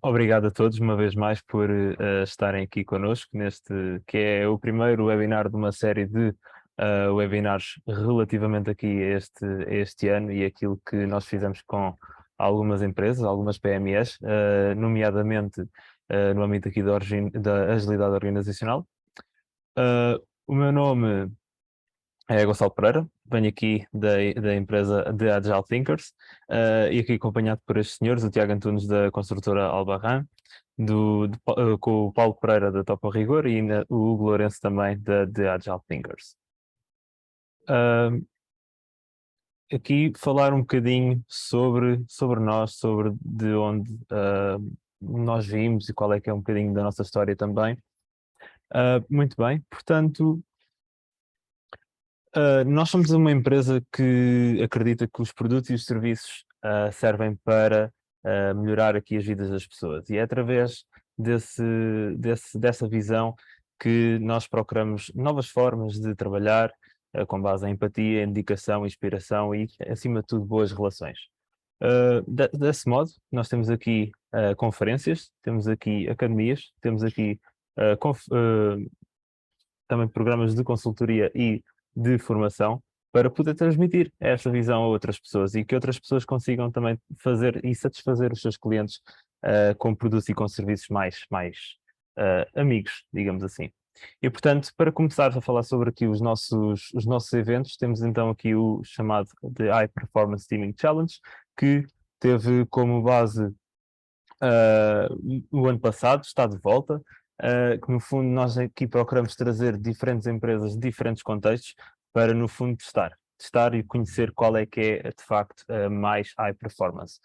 Obrigado a todos uma vez mais por estarem aqui connosco neste que é o primeiro webinar de uma série de webinars relativamente aqui a este ano e aquilo que nós fizemos com algumas empresas, algumas PMEs, nomeadamente no âmbito aqui da agilidade organizacional. O meu nome é Gonçalo Pereira, venho aqui da empresa de Agile Thinkers, e aqui acompanhado por estes senhores, o Tiago Antunes da construtora Albarrán, com o Paulo Pereira da Topo Rigor e ainda o Hugo Lourenço também de Agile Thinkers. Aqui falar um bocadinho sobre nós, sobre de onde nós vimos e qual é que é um bocadinho da nossa história também. Muito bem, portanto, nós somos uma empresa que acredita que os produtos e os serviços servem para melhorar aqui as vidas das pessoas. E é através dessa visão que nós procuramos novas formas de trabalhar com base em empatia, em dedicação, inspiração e, acima de tudo, boas relações. Desse modo, nós temos aqui conferências, temos aqui academias, temos aqui também programas de consultoria e de formação para poder transmitir esta visão a outras pessoas e que outras pessoas consigam também fazer e satisfazer os seus clientes com produtos e com serviços mais amigos, digamos assim. E, portanto, para começar a falar sobre aqui os nossos eventos, temos então aqui o chamado de High Performance Teaming Challenge, que teve como base o ano passado, está de volta, que no fundo nós aqui procuramos trazer diferentes empresas de diferentes contextos para no fundo testar e conhecer qual é que é de facto a mais high performance.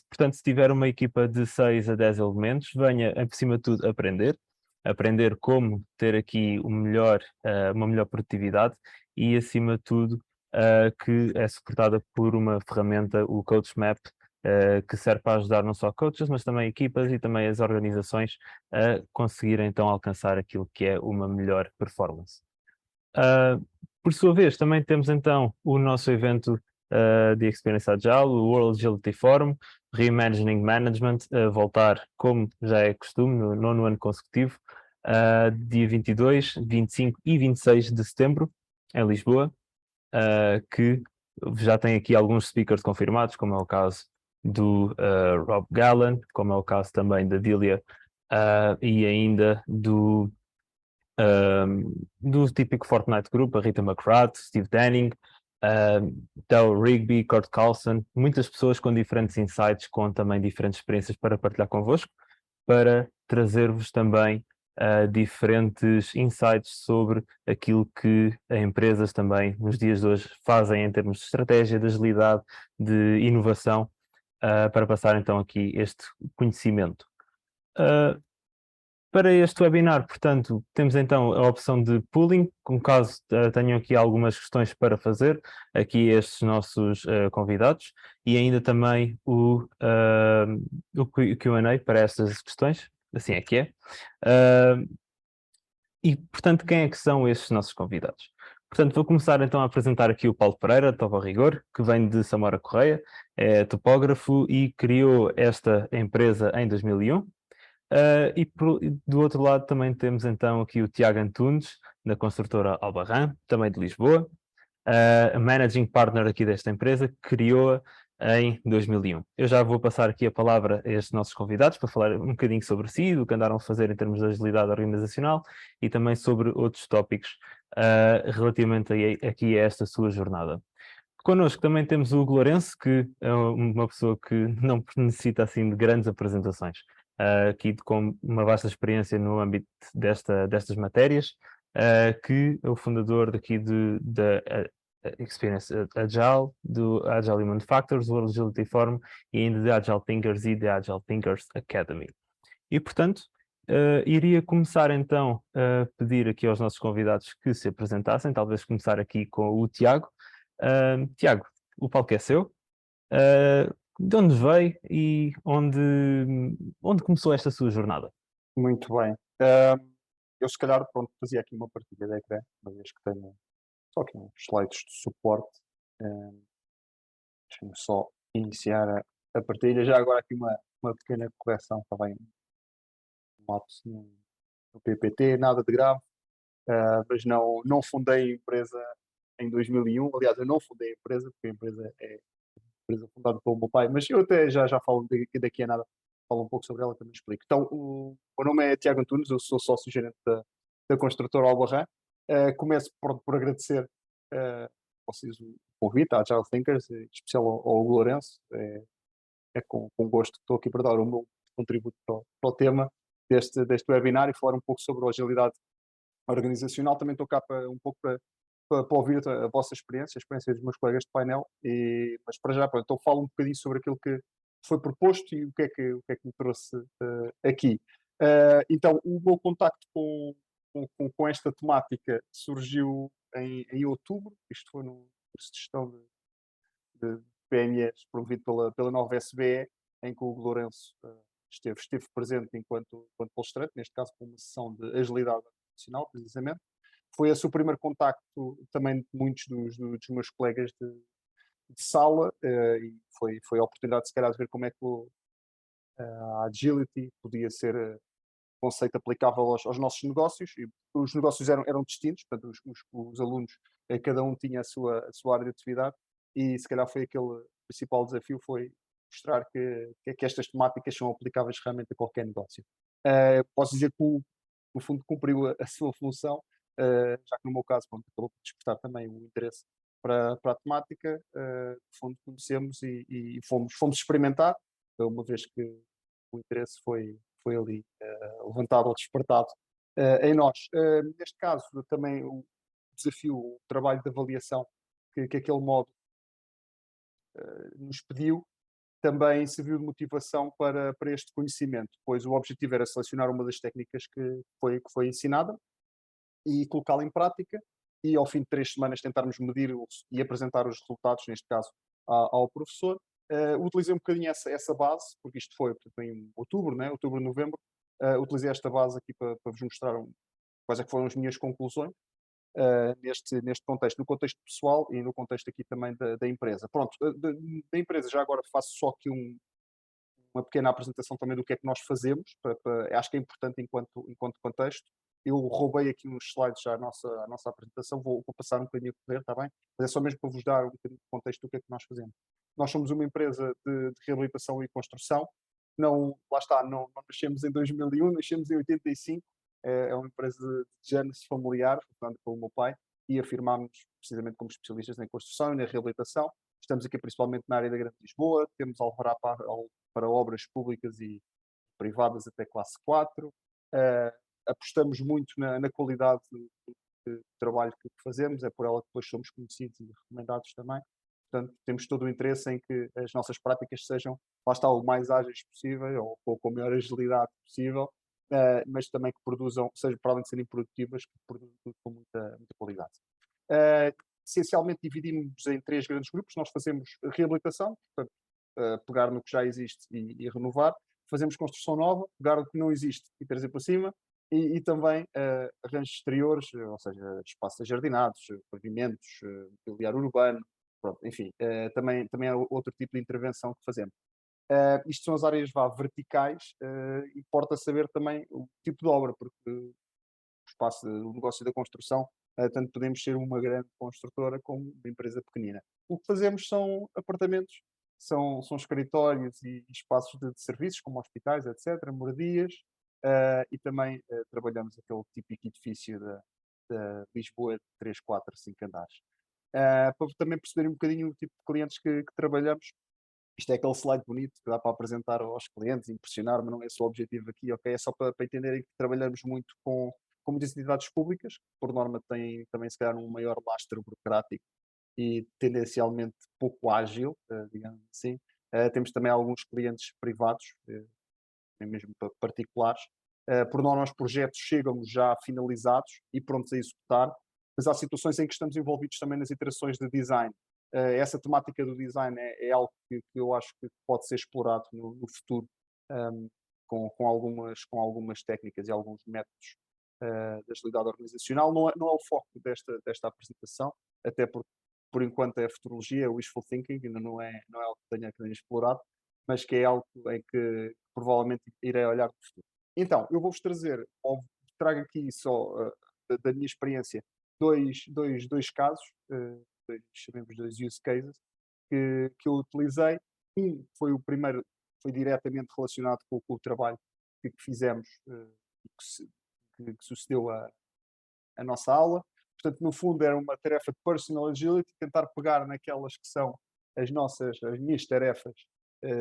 Portanto, se tiver uma equipa de 6 a 10 elementos, venha, acima de tudo, aprender como ter aqui uma melhor produtividade e, acima de tudo, que é suportada por uma ferramenta, o Coach Map, que serve para ajudar não só coaches, mas também equipas e também as organizações a conseguirem então alcançar aquilo que é uma melhor performance. Por sua vez, também temos então o nosso evento de Experience Agile, o World Agility Forum, Reimagining Management, a voltar, como já é costume, no 9º ano consecutivo, dia 22, 25 e 26 de setembro, em Lisboa, que já tem aqui alguns speakers confirmados, como é o caso do Rob Gallen, como é o caso também da Delia, e ainda do típico Fortnite Group, a Rita McGrath, Steve Denning, Del Rigby, Kurt Carlson, muitas pessoas com diferentes insights, com também diferentes experiências para partilhar convosco, para trazer-vos também diferentes insights sobre aquilo que as empresas também nos dias de hoje fazem em termos de estratégia, de agilidade, de inovação, para passar então aqui este conhecimento. Para este webinar, portanto, temos então a opção de polling, com caso tenham aqui algumas questões para fazer, aqui estes nossos convidados, e ainda também o Q&A para estas questões, assim é que é. E, portanto, quem é que são estes nossos convidados? Portanto, vou começar então a apresentar aqui o Paulo Pereira, de Topo Rigor, que vem de Samora Correia, é topógrafo e criou esta empresa em 2001. E do outro lado também temos então aqui o Tiago Antunes, da construtora Albarrán, também de Lisboa, a managing partner aqui desta empresa, que criou-a em 2001. Eu já vou passar aqui a palavra a estes nossos convidados para falar um bocadinho sobre si, do que andaram a fazer em termos de agilidade organizacional e também sobre outros tópicos relativamente aqui a esta sua jornada. Connosco também temos o Hugo Lourenço, que é uma pessoa que não necessita assim de grandes apresentações, aqui com uma vasta experiência no âmbito destas matérias, que é o fundador daqui da Experience Agile, do Agile Human Factors, World Agility Forum e ainda de Agile Thinkers e da Agile Thinkers Academy. E, portanto, iria começar então a pedir aqui aos nossos convidados que se apresentassem, talvez começar aqui com o Tiago. Tiago, o palco é seu. De onde veio e onde começou esta sua jornada? Muito bem. eu se calhar, pronto, fazia aqui uma partilha de ecrã, uma vez que tenho só aqui uns slides de suporte. Eh, Deixa-me só iniciar a partilha. Já agora aqui uma pequena correção, está bem, um lapso no PPT, nada de grave, mas não fundei a empresa em 2001. Aliás, eu não fundei a empresa, porque a empresa é empresa fundada pelo meu pai, mas eu até já falo daqui a nada, falo um pouco sobre ela, também explico. Então, o meu nome é Tiago Antunes, eu sou sócio-gerente da construtora Albarrã. Começo por agradecer vocês o convite à Agile Thinkers, em especial ao Hugo Lourenço. É com gosto que estou aqui para dar o meu contributo para o tema deste webinar e falar um pouco sobre a agilidade organizacional. Também estou cá um pouco para ouvir a vossa experiência, a experiência dos meus colegas de painel, mas para já, pronto, então falo um bocadinho sobre aquilo que foi proposto e o que é que me trouxe aqui. Então, o meu contacto com esta temática surgiu em outubro. Isto foi no curso de gestão de PMEs promovido pela nova SBE, em que o Hugo Lourenço esteve presente enquanto palestrante, neste caso com uma sessão de agilidade organizacional, precisamente. Foi esse o primeiro contacto também de muitos dos meus colegas de sala, e foi a oportunidade, se calhar, de ver como é que a agility podia ser conceito aplicável aos nossos negócios. E os negócios eram distintos, portanto, os alunos, cada um tinha a sua área de atividade, e se calhar foi aquele principal desafio, foi mostrar que estas temáticas são aplicáveis realmente a qualquer negócio. Posso dizer que no fundo cumpriu a sua função, já que no meu caso, pronto, acabou por despertar também o interesse para a temática. No fundo conhecemos e fomos experimentar, uma vez que o interesse foi ali levantado ou despertado em nós. Neste caso, também o desafio, o trabalho de avaliação que aquele modo nos pediu, também serviu de motivação para este conhecimento, pois o objetivo era selecionar uma das técnicas que foi ensinada e colocá-la em prática, e ao fim de 3 semanas tentarmos medir e apresentar os resultados, neste caso ao professor. Utilizei um bocadinho essa base, porque isto foi portanto, em outubro, né? Outubro, novembro. Utilizei esta base aqui para vos mostrar quais é que foram as minhas conclusões neste contexto, no contexto pessoal e no contexto aqui também da empresa. Pronto, da empresa já agora faço só aqui uma pequena apresentação também do que é que nós fazemos, acho que é importante enquanto contexto. Eu roubei aqui uns slides já à nossa apresentação, vou passar um bocadinho a correr, está bem? Mas é só mesmo para vos dar um bocadinho de contexto do que é que nós fazemos. Nós somos uma empresa de reabilitação e construção. Não, lá está, não nascemos em 2001, nascemos em 85. É uma empresa de gênese familiar, fundada pelo meu pai, e afirmámos precisamente como especialistas em construção e na reabilitação. Estamos aqui principalmente na área da Grande Lisboa, temos alvará para obras públicas e privadas até classe 4. Apostamos muito na qualidade de trabalho que fazemos, é por ela que depois somos conhecidos e recomendados também. Portanto, temos todo o interesse em que as nossas práticas sejam, lá está, o mais ágeis possível, ou com a maior agilidade possível, mas também que produzam, seja para além de serem produtivas, que produzam tudo com muita qualidade. Essencialmente dividimos em 3 grandes grupos. Nós fazemos reabilitação, portanto, pegar no que já existe e renovar. Fazemos construção nova, pegar o que não existe e trazer para cima. E também arranjos exteriores, ou seja, espaços ajardinados, pavimentos, mobiliário urbano, pronto, enfim, também é outro tipo de intervenção que fazemos. Isto são as áreas verticais. Importa saber também o tipo de obra, porque o espaço do negócio da construção, tanto podemos ser uma grande construtora como uma empresa pequenina. O que fazemos são apartamentos, são escritórios e espaços de serviços, como hospitais, etc., moradias, e também trabalhamos aquele típico edifício da Lisboa de 3, 4, 5 andares. Para também perceberem um bocadinho o tipo de clientes que trabalhamos, isto é aquele slide bonito que dá para apresentar aos clientes, impressionar, mas não é esse o objetivo aqui, ok? É só para entenderem que trabalhamos muito com muitas entidades públicas, que por norma têm também se calhar um maior lastro burocrático e tendencialmente pouco ágil, digamos assim. Temos também alguns clientes privados, mesmo particulares. Por norma os projetos chegam já finalizados e prontos a executar, mas há situações em que estamos envolvidos também nas iterações de design. Essa temática do design é algo que eu acho que pode ser explorado no futuro, com algumas técnicas e alguns métodos da agilidade organizacional. Não é o foco desta apresentação, até porque, por enquanto, é a futurologia, é o wishful thinking, ainda não é algo que tenha explorado, mas que é algo em que provavelmente irei olhar no futuro. Então, eu vou-vos trago aqui só da minha experiência dois casos, chamemos dois use cases, que eu utilizei. Foi o primeiro, foi diretamente relacionado com o trabalho que fizemos, que sucedeu a nossa aula. Portanto, no fundo, era uma tarefa de personal agility, tentar pegar naquelas que são as minhas tarefas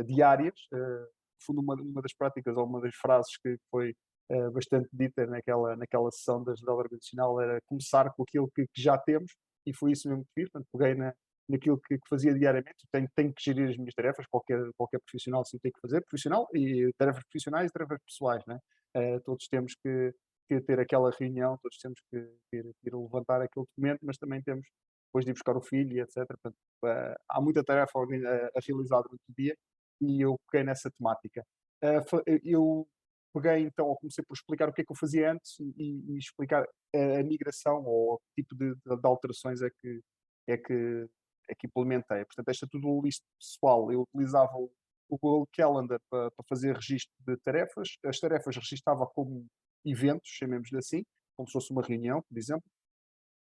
diárias. No fundo, uma das práticas ou uma das frases que foi bastante dita naquela sessão da agilidade organizacional era começar com aquilo que já temos, e foi isso mesmo que fiz. Portanto, peguei naquilo que fazia diariamente. Tenho que gerir as minhas tarefas, qualquer profissional assim tem que fazer, profissional, e tarefas profissionais e tarefas pessoais, né? Todos temos que ter aquela reunião, todos temos que ir levantar aquele documento, mas também temos depois de ir buscar o filho e etc. Portanto, há muita tarefa a realizar durante o dia, e eu peguei nessa temática. Eu peguei então, ou comecei por explicar o que é que eu fazia antes, e explicar a migração ou que tipo de alterações é que, é que implementei. Portanto, esta to-do list pessoal, eu utilizava o Google Calendar para fazer registro de tarefas. As tarefas registava como eventos, chamemos-lhe assim, como se fosse uma reunião, por exemplo,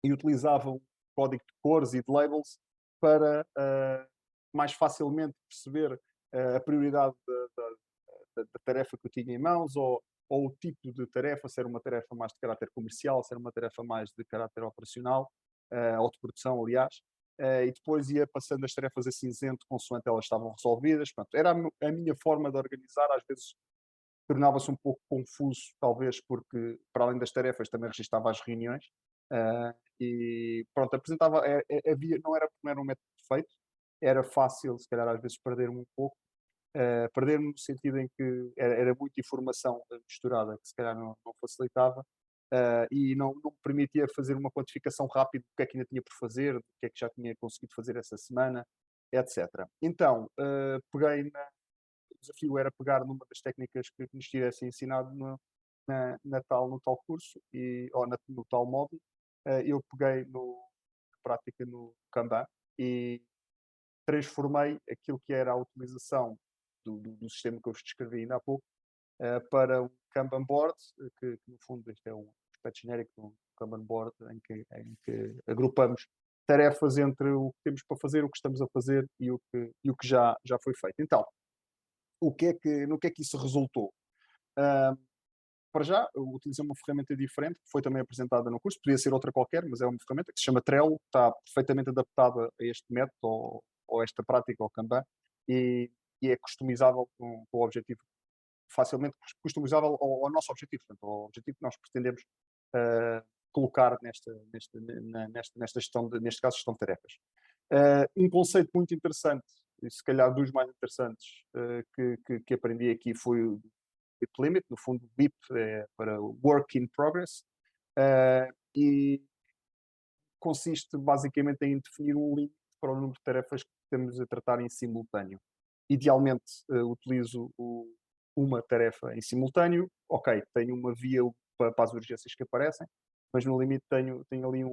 e utilizavam código de cores e de labels para mais facilmente perceber a prioridade da tarefa que eu tinha em mãos, ou o tipo de tarefa, se era uma tarefa mais de caráter comercial, se era uma tarefa mais de caráter operacional, ou de produção, aliás. E depois ia passando as tarefas a cinzento consoante elas estavam resolvidas. Pronto, era a minha forma de organizar. Às vezes tornava-se um pouco confuso, talvez porque, para além das tarefas, também registava as reuniões. E pronto, apresentava, não era um método perfeito, era fácil, se calhar, às vezes perder-me um pouco. Perder-me no sentido em que era muita informação misturada, que se calhar não facilitava, e não me permitia fazer uma quantificação rápida do que é que ainda tinha por fazer, do que é que já tinha conseguido fazer essa semana, etc. Então, o desafio era pegar numa das técnicas que nos tivessem ensinado no tal curso, ou no tal módulo. Eu peguei na prática no Kanban, e transformei aquilo que era a utilização do sistema que eu vos descrevi ainda há pouco, para um Kanban board, que no fundo este é um aspecto genérico de um Kanban board, em que agrupamos tarefas entre o que temos para fazer, o que estamos a fazer e o que já foi feito. Então, no que é que isso resultou? Ah, para já, eu utilizei uma ferramenta diferente, que foi também apresentada no curso, podia ser outra qualquer, mas é uma ferramenta que se chama Trello, que está perfeitamente adaptada a este método, ou esta prática, ao Kanban, e é customizável com o objetivo, facilmente customizável ao nosso objetivo, portanto, ao objetivo que nós pretendemos colocar nesta gestão, neste caso, gestão de tarefas. Um conceito muito interessante, e se calhar dos mais interessantes, que aprendi aqui, foi o BIP Limit. No fundo, BIP é para Work in Progress, e consiste basicamente em definir um limite para o número de tarefas que temos a tratar em simultâneo. Idealmente, utilizo uma tarefa em simultâneo. Ok, tenho uma via para as urgências que aparecem, mas no limite tenho ali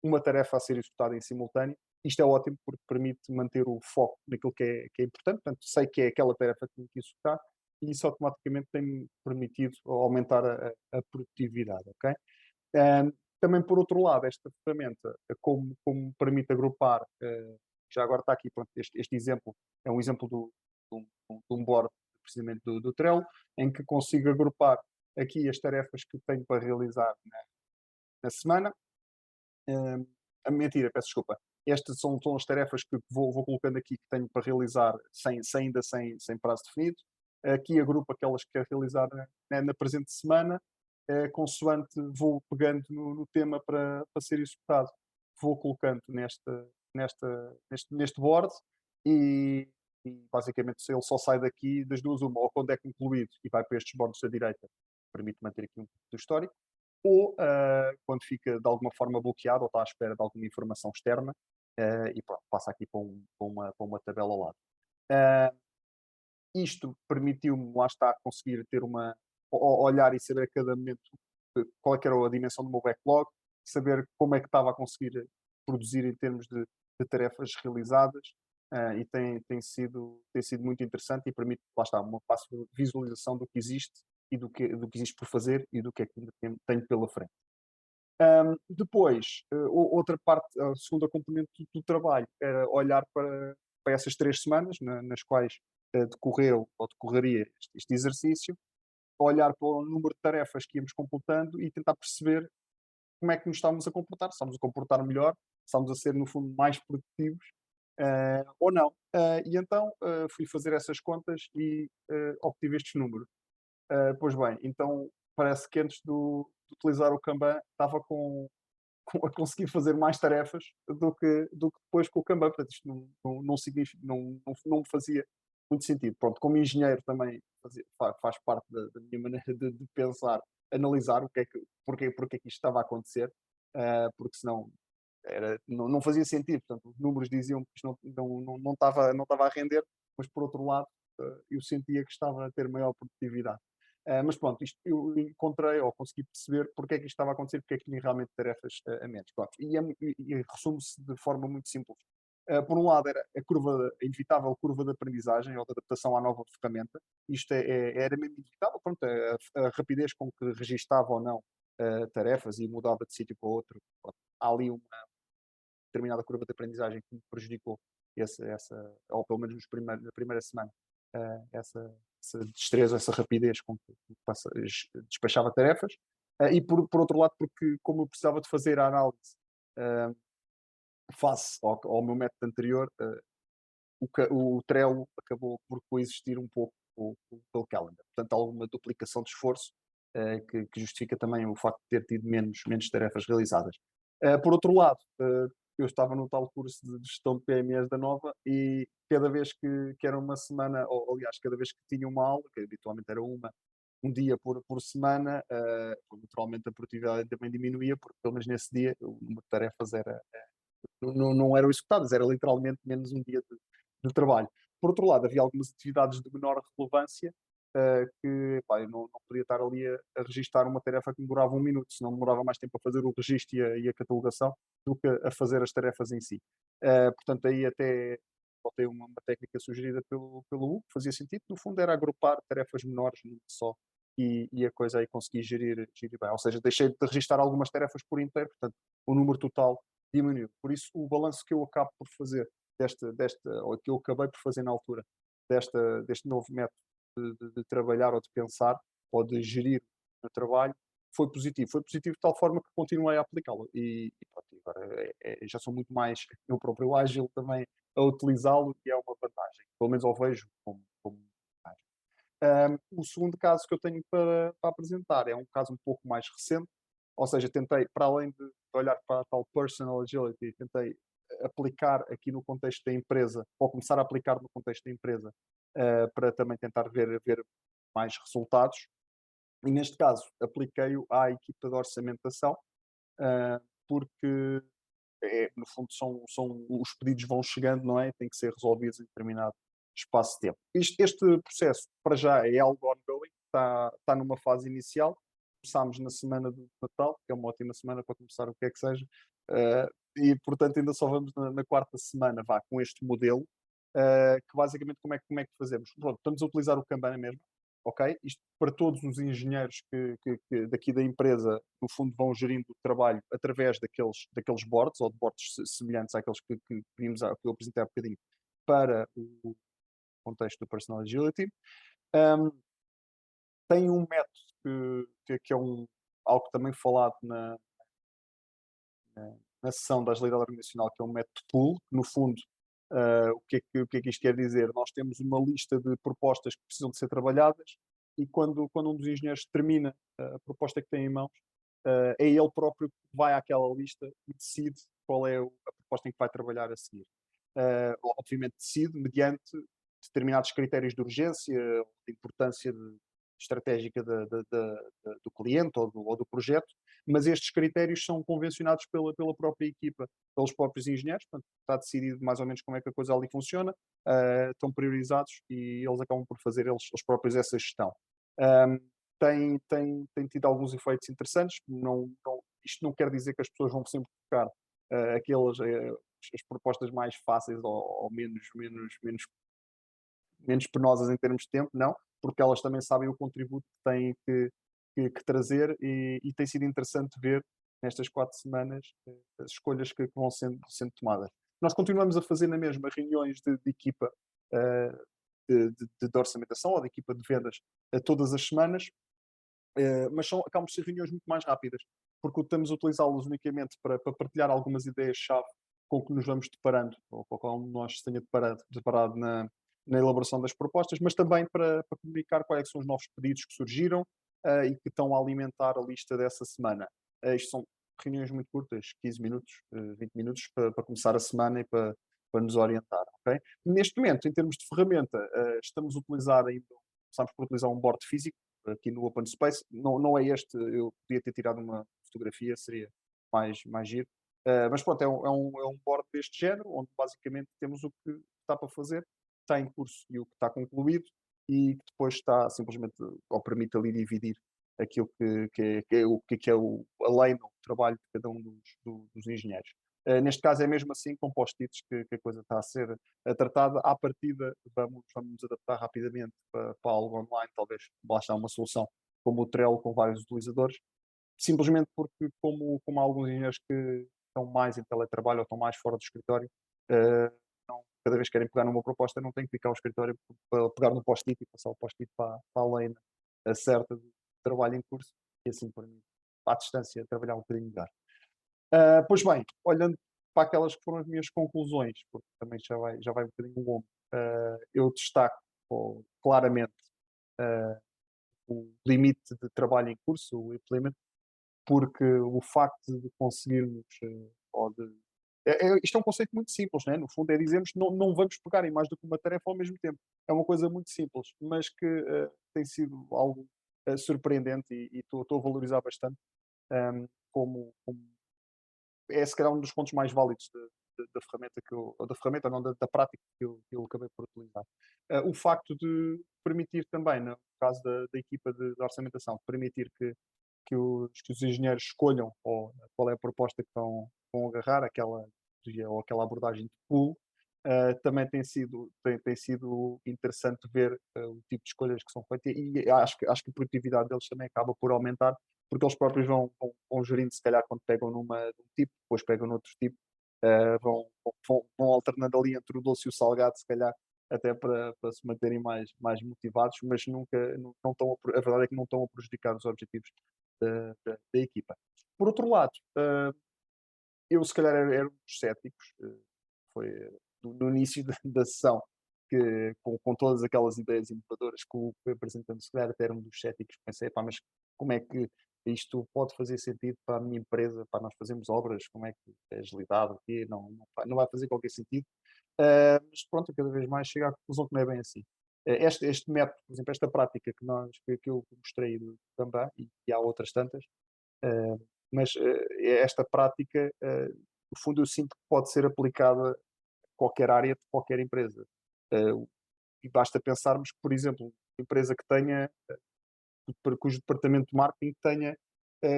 uma tarefa a ser executada em simultâneo. Isto é ótimo porque permite manter o foco naquilo que é importante. Portanto, sei que é aquela tarefa que tenho que executar, e isso automaticamente tem-me permitido aumentar a produtividade. Ok? Também, por outro lado, esta ferramenta, como permite agrupar, já agora está aqui, pronto, este exemplo é um exemplo de um board, precisamente do Trello, em que consigo agrupar aqui as tarefas que tenho para realizar na semana. A mentira, peço desculpa. Estas são as tarefas que vou colocando aqui, que tenho para realizar sem prazo definido. Aqui agrupo aquelas que quero realizar na presente semana, consoante vou pegando no tema para ser executado, vou colocando neste board, e basicamente se ele só sai daqui, das duas uma, ou quando é concluído e vai para estes boards da direita, permite manter aqui um pouco do histórico, ou quando fica de alguma forma bloqueado ou está à espera de alguma informação externa, e pronto, passa aqui para uma tabela ao lado. Isto permitiu-me, lá está, conseguir ter olhar e saber a cada momento qual é que era a dimensão do meu backlog, saber como é que estava a conseguir produzir em termos de tarefas realizadas, e tem sido muito interessante e permite, lá está, uma fácil visualização do que existe e do que existe por fazer e do que é que ainda tenho pela frente. Depois, outra parte, a segunda componente do trabalho era olhar para essas 3 semanas nas quais decorreu ou decorreria este exercício, olhar para o número de tarefas que íamos completando e tentar perceber como é que nos estávamos a comportar, se estávamos a comportar melhor, se estávamos a ser, no fundo, mais produtivos ou não. E então fui fazer essas contas e obtive estes números. Pois bem, então parece que antes de utilizar o Kanban estava a conseguir fazer mais tarefas do que depois com o Kanban. Portanto, isto não significa, não me fazia muito sentido. Pronto, como engenheiro também faz parte da minha maneira de pensar, analisar porque é que isto estava a acontecer, porque senão não fazia sentido. Portanto, os números diziam que isto não estava a render, mas por outro lado eu sentia que estava a ter maior produtividade. Mas pronto, isto eu encontrei ou consegui perceber porque é que isto estava a acontecer, porque é que tinha realmente tarefas a menos. Pronto, e resume-se de forma muito simples. Por um lado, era a inevitável curva de aprendizagem ou de adaptação à nova ferramenta. Isto era mesmo inevitável. Pronto, a rapidez com que registava ou não tarefas e mudava de sítio para outro. Pronto, há ali uma determinada curva de aprendizagem que me prejudicou ou pelo menos na primeira semana, essa destreza, essa rapidez com que despachava tarefas. E por outro lado, porque como eu precisava de fazer a análise face ao meu método anterior, o Trello acabou por coexistir um pouco com o Calendar. Portanto, há alguma duplicação de esforço que justifica também o facto de ter tido menos tarefas realizadas. Por outro lado, eu estava no tal curso de gestão de PMEs da Nova e cada vez que era uma semana, ou aliás, cada vez que tinha uma aula, que habitualmente era um dia por semana, naturalmente a produtividade também diminuía, porque pelo menos nesse dia o número de tarefas não eram executadas, era literalmente menos um dia de trabalho. Por outro lado, havia algumas atividades de menor relevância que pá, eu não podia estar ali a registar uma tarefa que demorava 1 minuto, senão demorava mais tempo a fazer o registro e a catalogação do que a fazer as tarefas em si. Portanto, aí até botei uma técnica sugerida pelo Hugo, que fazia sentido, no fundo era agrupar tarefas menores num só e a coisa aí consegui gerir bem. Ou seja, deixei de registar algumas tarefas por inteiro, portanto, o número total diminuiu. Por isso, o balanço que eu acabo por fazer ou que eu acabei por fazer na altura deste novo método de trabalhar ou de pensar ou de gerir o trabalho foi positivo. Foi positivo de tal forma que continuei a aplicá-lo e pronto, agora já sou muito mais eu próprio ágil também a utilizá-lo e é uma vantagem. Pelo menos eu vejo como vantagem. O segundo caso que eu tenho para apresentar é um caso um pouco mais recente, ou seja, tentei, para além de olhar para a tal personal agility, tentei aplicar aqui no contexto da empresa, ou começar a aplicar no contexto da empresa, para também tentar ver mais resultados. E neste caso, apliquei-o à equipa de orçamentação, porque no fundo os pedidos vão chegando, não é? Têm que ser resolvidos em determinado espaço de tempo. Este processo, para já, é algo ongoing, está numa fase inicial. Começámos na semana do Natal, que é uma ótima semana para começar o que é que seja, e portanto ainda só vamos na quarta semana, vá, com este modelo, que basicamente como é que fazemos? Pronto, estamos a utilizar o Kanban mesmo, ok? Isto para todos os engenheiros que daqui da empresa, no fundo, vão gerindo o trabalho através daqueles boards, ou de boards semelhantes àqueles que eu apresentei há bocadinho, para o contexto do Personal Agility. Tem um método que é algo também falado na sessão da agilidade organizacional, que é um método pull, que no fundo, o que é que isto quer dizer? Nós temos uma lista de propostas que precisam de ser trabalhadas e quando um dos engenheiros termina a proposta que tem em mãos, é ele próprio que vai àquela lista e decide qual é a proposta em que vai trabalhar a seguir. Obviamente decide mediante determinados critérios de urgência, de importância estratégica do cliente ou do projeto, mas estes critérios são convencionados pela própria equipa, pelos próprios engenheiros, portanto está decidido mais ou menos como é que a coisa ali funciona, estão priorizados e eles acabam por fazer eles próprios essa gestão. tem tido alguns efeitos interessantes. Isto não quer dizer que as pessoas vão sempre buscar as propostas mais fáceis ou menos penosas em termos de tempo, não, porque elas também sabem o contributo que têm que trazer e tem sido interessante ver nestas 4 semanas as escolhas que vão sendo tomadas. Nós continuamos a fazer na mesma reuniões de equipa eh, de orçamentação ou de equipa de vendas todas as semanas, mas acabam por ser reuniões muito mais rápidas, porque estamos a utilizá-los unicamente para partilhar algumas ideias-chave com que nos vamos deparando, ou com qual nós se tenha deparado na elaboração das propostas, mas também para comunicar quais é que são os novos pedidos que surgiram e que estão a alimentar a lista dessa semana. Isto são reuniões muito curtas, 15 minutos, 20 minutos, para começar a semana e para nos orientar. Okay? Neste momento, em termos de ferramenta, estamos a utilizar ainda, começámos por utilizar um board físico aqui no Open Space. Não é este, eu podia ter tirado uma fotografia, seria mais giro. Mas pronto, é um board deste género, onde basicamente temos o que está para fazer, está em curso e o que está concluído, e que depois está simplesmente, ou permite ali dividir aquilo que é a lei no trabalho de cada um dos engenheiros. Neste caso é mesmo assim com post-its que a coisa está a ser tratada. À partida vamos nos adaptar rapidamente para algo online, talvez basta uma solução como o Trello com vários utilizadores, simplesmente porque como há alguns engenheiros que estão mais em teletrabalho ou estão mais fora do escritório, eh, cada vez que querem pegar numa proposta não têm que ficar ao escritório para pegar no post-it e passar o post-it para a lei certa do trabalho em curso, e assim para mim, à distância, trabalhar um bocadinho melhor. Pois bem, olhando para aquelas que foram as minhas conclusões, porque também já vai um bocadinho longo, eu destaco claramente o limite de trabalho em curso, o implement, porque o facto de conseguirmos, ou de. Isto é um conceito muito simples, né? No fundo, é dizermos que não vamos pegar em mais do que uma tarefa ao mesmo tempo. É uma coisa muito simples, mas que tem sido algo surpreendente e estou a valorizar bastante, como é se calhar um dos pontos mais válidos da ferramenta ou da ferramenta, não, da prática que eu acabei por utilizar. O facto de permitir também, no caso da equipa de orçamentação, permitir que os engenheiros escolham qual é a proposta que vão agarrar, aquela abordagem de pool, também tem sido interessante ver o tipo de escolhas que são feitas e acho que a produtividade deles também acaba por aumentar, porque eles próprios vão gerindo, se calhar, quando pegam de um tipo, depois pegam noutro tipo, vão alternando ali entre o doce e o salgado, se calhar, até para se manterem mais motivados, mas nunca, não estão a verdade é que não estão a prejudicar os objetivos da equipa. Por outro lado, eu se calhar era um dos céticos, foi no início da sessão, que com todas aquelas ideias inovadoras que foi apresentando, se calhar até era um dos céticos, pensei, pá, mas como é que isto pode fazer sentido para a minha empresa, para nós fazermos obras, como é que é agilidade aqui, não vai fazer qualquer sentido. Mas pronto, cada vez mais chego à conclusão que não é bem assim. Este método, por exemplo, esta prática que eu mostrei também, e há outras tantas, eh, mas esta prática, no fundo, eu sinto que pode ser aplicada a qualquer área de qualquer empresa. Eh, e basta pensarmos que, por exemplo, uma empresa que tenha, cujo departamento de marketing tenha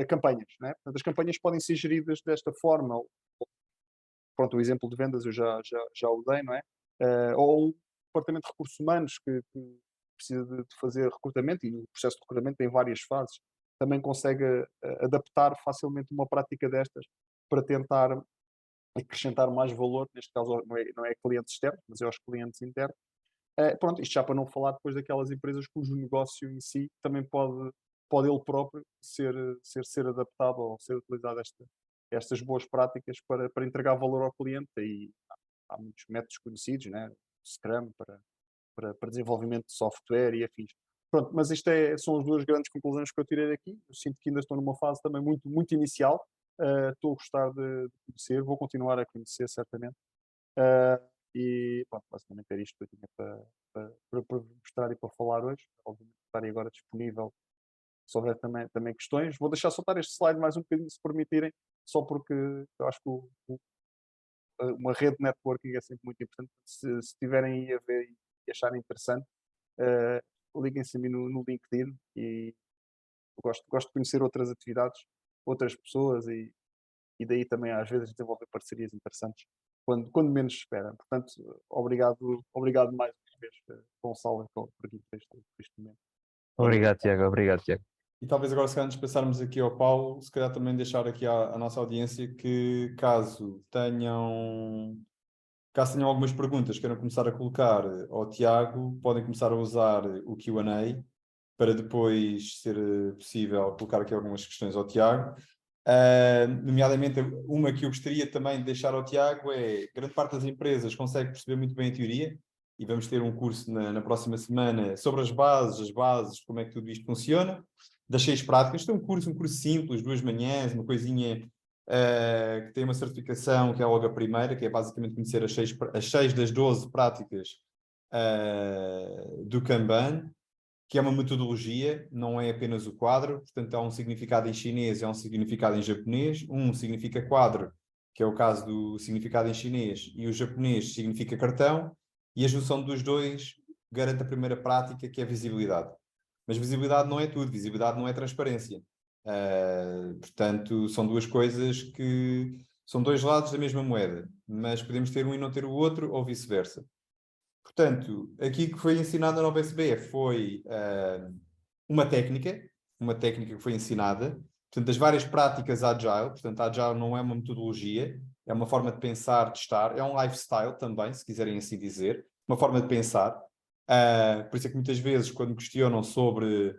campanhas, né? Portanto, as campanhas podem ser geridas desta forma. Pronto, o exemplo de vendas eu já o dei, não é? Ou um departamento de recursos humanos que precisa de fazer recrutamento, e o processo de recrutamento tem várias fases, também consegue adaptar facilmente uma prática destas para tentar acrescentar mais valor, neste caso não é clientes externos, mas é aos clientes internos. Pronto, isto já para não falar depois daquelas empresas cujo negócio em si também pode ele próprio ser adaptado ou ser utilizado estas boas práticas para entregar valor ao cliente. E há muitos métodos conhecidos, né? Scrum para desenvolvimento de software e afins. Pronto, mas isto são as duas grandes conclusões que eu tirei daqui. Eu sinto que ainda estou numa fase também muito, muito inicial. Estou a gostar de conhecer, vou continuar a conhecer certamente. Uh, e pronto, basicamente era isto que eu tinha para mostrar e para falar hoje. Obviamente estarei agora disponível se houver também questões. Vou deixar soltar este slide mais um bocadinho, se permitirem, só porque eu acho que uma rede de networking é sempre muito importante. Se estiverem aí a ver e acharem interessante, liguem-se a mim no LinkedIn Gosto de conhecer outras atividades, outras pessoas e daí também às vezes desenvolver parcerias interessantes quando menos se espera. Portanto, obrigado mais uma vez, Gonçalo, por aqui por este momento. Obrigado, Tiago. Obrigado, Tiago. E talvez agora, se calhar, antes de passarmos aqui ao Paulo, se calhar também deixar aqui à nossa audiência que caso tenham algumas perguntas que queiram começar a colocar ao Tiago, podem começar a usar o Q&A para depois ser possível colocar aqui algumas questões ao Tiago. Nomeadamente, uma que eu gostaria também de deixar ao Tiago é: grande parte das empresas consegue perceber muito bem a teoria, e vamos ter um curso na próxima semana sobre as bases, como é que tudo isto funciona, das 6 práticas. Isto é um curso simples, 2 manhãs, uma coisinha que tem uma certificação que é logo a primeira, que é basicamente conhecer as 6 das 12 práticas do Kanban, que é uma metodologia, não é apenas o quadro. Portanto, há um significado em chinês e há um significado em japonês. Um significa quadro, que é o caso do significado em chinês, e o japonês significa cartão, e a junção dos dois garante a primeira prática, que é visibilidade. Mas visibilidade não é tudo, visibilidade não é transparência. Portanto, são duas coisas que são dois lados da mesma moeda, mas podemos ter um e não ter o outro, ou vice-versa. Portanto, aqui que foi ensinado na Nova SBE foi uma técnica que foi ensinada, portanto, das várias práticas Agile. Portanto, Agile não é uma metodologia, é uma forma de pensar, de estar, é um lifestyle também, se quiserem assim dizer, uma forma de pensar. Por isso é que muitas vezes, quando questionam sobre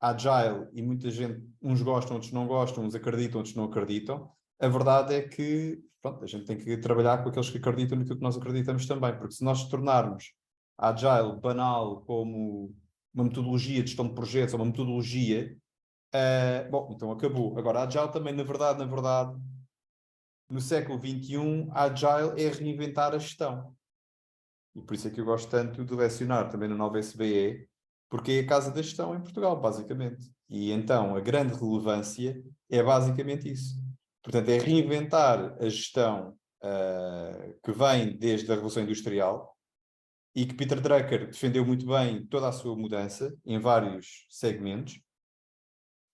Agile, e muita gente, uns gostam, outros não gostam, uns acreditam, outros não acreditam, a verdade é que, pronto, a gente tem que trabalhar com aqueles que acreditam naquilo que nós acreditamos também, porque se nós tornarmos a Agile banal como uma metodologia de gestão de projetos ou uma metodologia, bom, então acabou. Agora, a Agile também, na verdade, no século XXI, a Agile é reinventar a gestão. E por isso é que eu gosto tanto de lecionar também na Nova SBE, porque é a casa da gestão em Portugal, basicamente. E então a grande relevância é basicamente isso. Portanto, é reinventar a gestão que vem desde a Revolução Industrial, e que Peter Drucker defendeu muito bem toda a sua mudança em vários segmentos.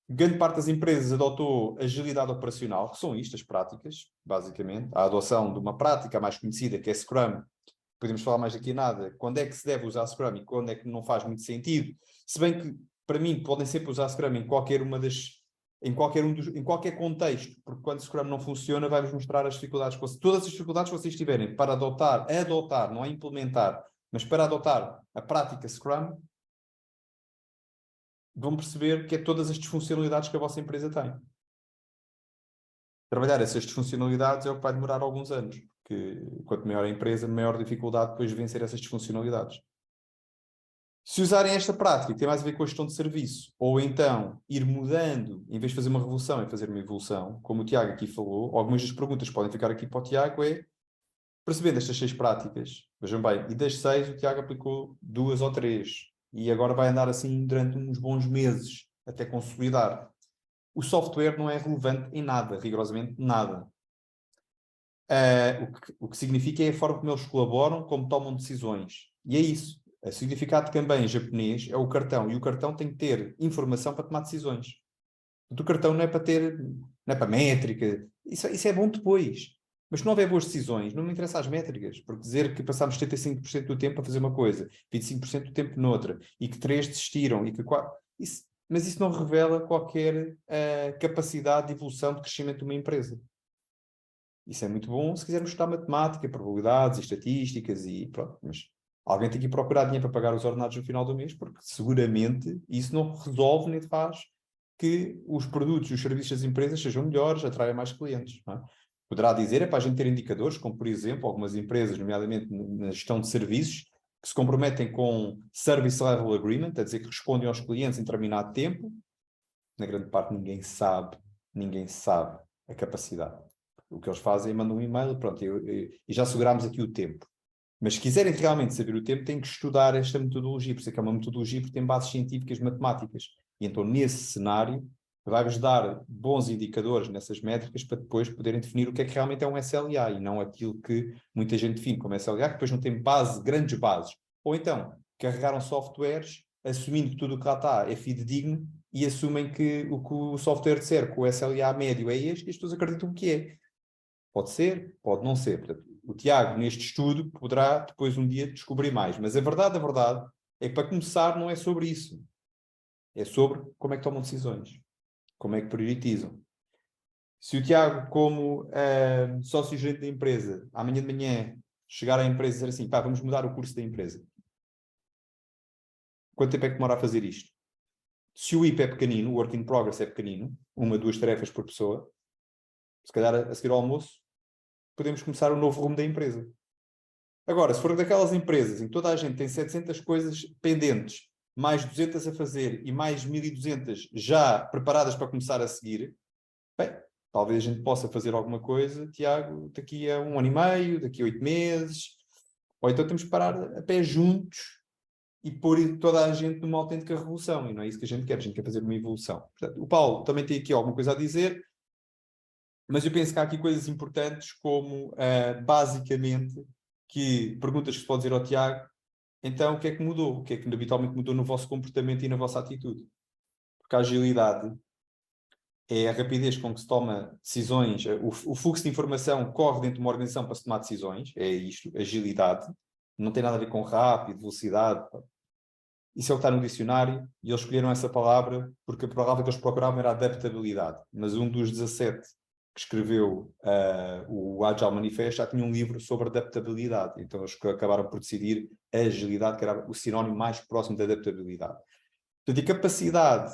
Grande parte das empresas adotou agilidade operacional, que são isto, as práticas, basicamente. A adoção de uma prática mais conhecida, que é Scrum. Podemos falar mais daqui a nada. Quando é que se deve usar Scrum e quando é que não faz muito sentido? Se bem que, para mim, podem sempre usar Scrum em qualquer contexto, porque quando Scrum não funciona, vai-vos mostrar as dificuldades. Todas as dificuldades que vocês tiverem para adotar, não é implementar, mas para adotar a prática Scrum, vão perceber que é todas as disfuncionalidades que a vossa empresa tem. Trabalhar essas disfuncionalidades é o que vai demorar alguns anos, porque quanto maior a empresa, maior dificuldade depois de vencer essas disfuncionalidades. Se usarem esta prática, que tem mais a ver com a gestão de serviço, ou então ir mudando, em vez de fazer uma revolução, é fazer uma evolução, como o Tiago aqui falou, algumas das perguntas que podem ficar aqui para o Tiago é: percebendo estas 6 práticas, vejam bem, e das 6 o Tiago aplicou 2 ou 3, e agora vai andar assim durante uns bons meses, até consolidar. O software não é relevante em nada, rigorosamente nada. O que significa é a forma como eles colaboram, como tomam decisões. E é isso. O significado de Kanban em japonês é o cartão, e o cartão tem que ter informação para tomar decisões. O cartão não é para métrica, isso é bom depois. Mas se não houver boas decisões, não me interessa as métricas, porque dizer que passámos 75% do tempo a fazer uma coisa, 25% do tempo noutra, e que 3 desistiram, e que 4... Mas isso não revela qualquer capacidade de evolução, de crescimento de uma empresa. Isso é muito bom se quisermos estudar matemática, probabilidades e estatísticas e pronto, mas alguém tem que ir procurar dinheiro para pagar os ordenados no final do mês, porque seguramente isso não resolve nem faz que os produtos e os serviços das empresas sejam melhores, atraiam mais clientes. Não é? Poderá dizer, é para a gente ter indicadores, como por exemplo, algumas empresas, nomeadamente na gestão de serviços, que se comprometem com Service Level Agreement, a dizer que respondem aos clientes em determinado tempo. Na grande parte ninguém sabe a capacidade. O que eles fazem é mandam um e-mail, pronto, e já segurámos aqui o tempo. Mas se quiserem realmente saber o tempo, têm que estudar esta metodologia, por isso é que é uma metodologia porque tem bases científicas matemáticas. E então, nesse cenário, vai-vos dar bons indicadores nessas métricas para depois poderem definir o que é que realmente é um SLA e não aquilo que muita gente define como SLA, que depois não tem grandes bases. Ou então, carregaram softwares, assumindo que tudo o que lá está é fidedigno, e assumem que o que o software disser, que o SLA médio é este, e as pessoas acreditam que é. Pode ser, pode não ser. Portanto, o Tiago, neste estudo, poderá depois um dia descobrir mais. Mas a verdade é que, para começar, não é sobre isso. É sobre como é que tomam decisões, como é que prioritizam. Se o Tiago, como sócio-gerente da empresa, amanhã de manhã chegar à empresa e dizer assim, pá, vamos mudar o curso da empresa. Quanto tempo é que demora a fazer isto? Se o IP é pequenino, o work in progress é pequenino, 1, 2 tarefas por pessoa, se calhar a seguir ao almoço, podemos começar o novo rumo da empresa. Agora, se for daquelas empresas em que toda a gente tem 700 coisas pendentes, mais 200 a fazer e mais 1200 já preparadas para começar a seguir, bem, talvez a gente possa fazer alguma coisa, Tiago, daqui a 1 ano e meio, daqui a 8 meses, ou então temos que parar a pé juntos e pôr toda a gente numa autêntica revolução, e não é isso que a gente quer fazer uma evolução. Portanto, o Paulo também tem aqui alguma coisa a dizer, mas eu penso que há aqui coisas importantes como, basicamente, que perguntas que se pode dizer ao Tiago, então o que é que mudou? O que é que habitualmente mudou no vosso comportamento e na vossa atitude? Porque a agilidade é a rapidez com que se toma decisões, o fluxo de informação corre dentro de uma organização para se tomar decisões, é isto, agilidade, não tem nada a ver com rápido, velocidade. Isso é o que está no dicionário, e eles escolheram essa palavra porque a palavra que eles procuravam era adaptabilidade, mas um dos 17 que escreveu o Agile Manifesto já tinha um livro sobre adaptabilidade, então eles acabaram por decidir a agilidade, que era o sinónimo mais próximo da adaptabilidade. Portanto, a capacidade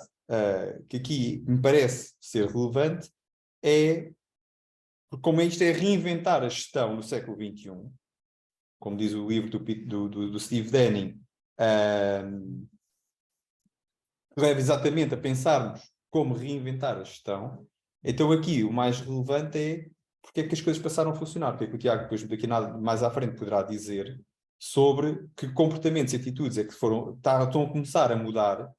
que aqui me parece ser relevante é, como isto é reinventar a gestão no século XXI, como diz o livro do Steve Denning, leva exatamente a pensarmos como reinventar a gestão. Então aqui o mais relevante é porque é que as coisas passaram a funcionar, porque é que o Tiago depois daqui nada mais à frente poderá dizer sobre que comportamentos e atitudes é que estão a começar a mudar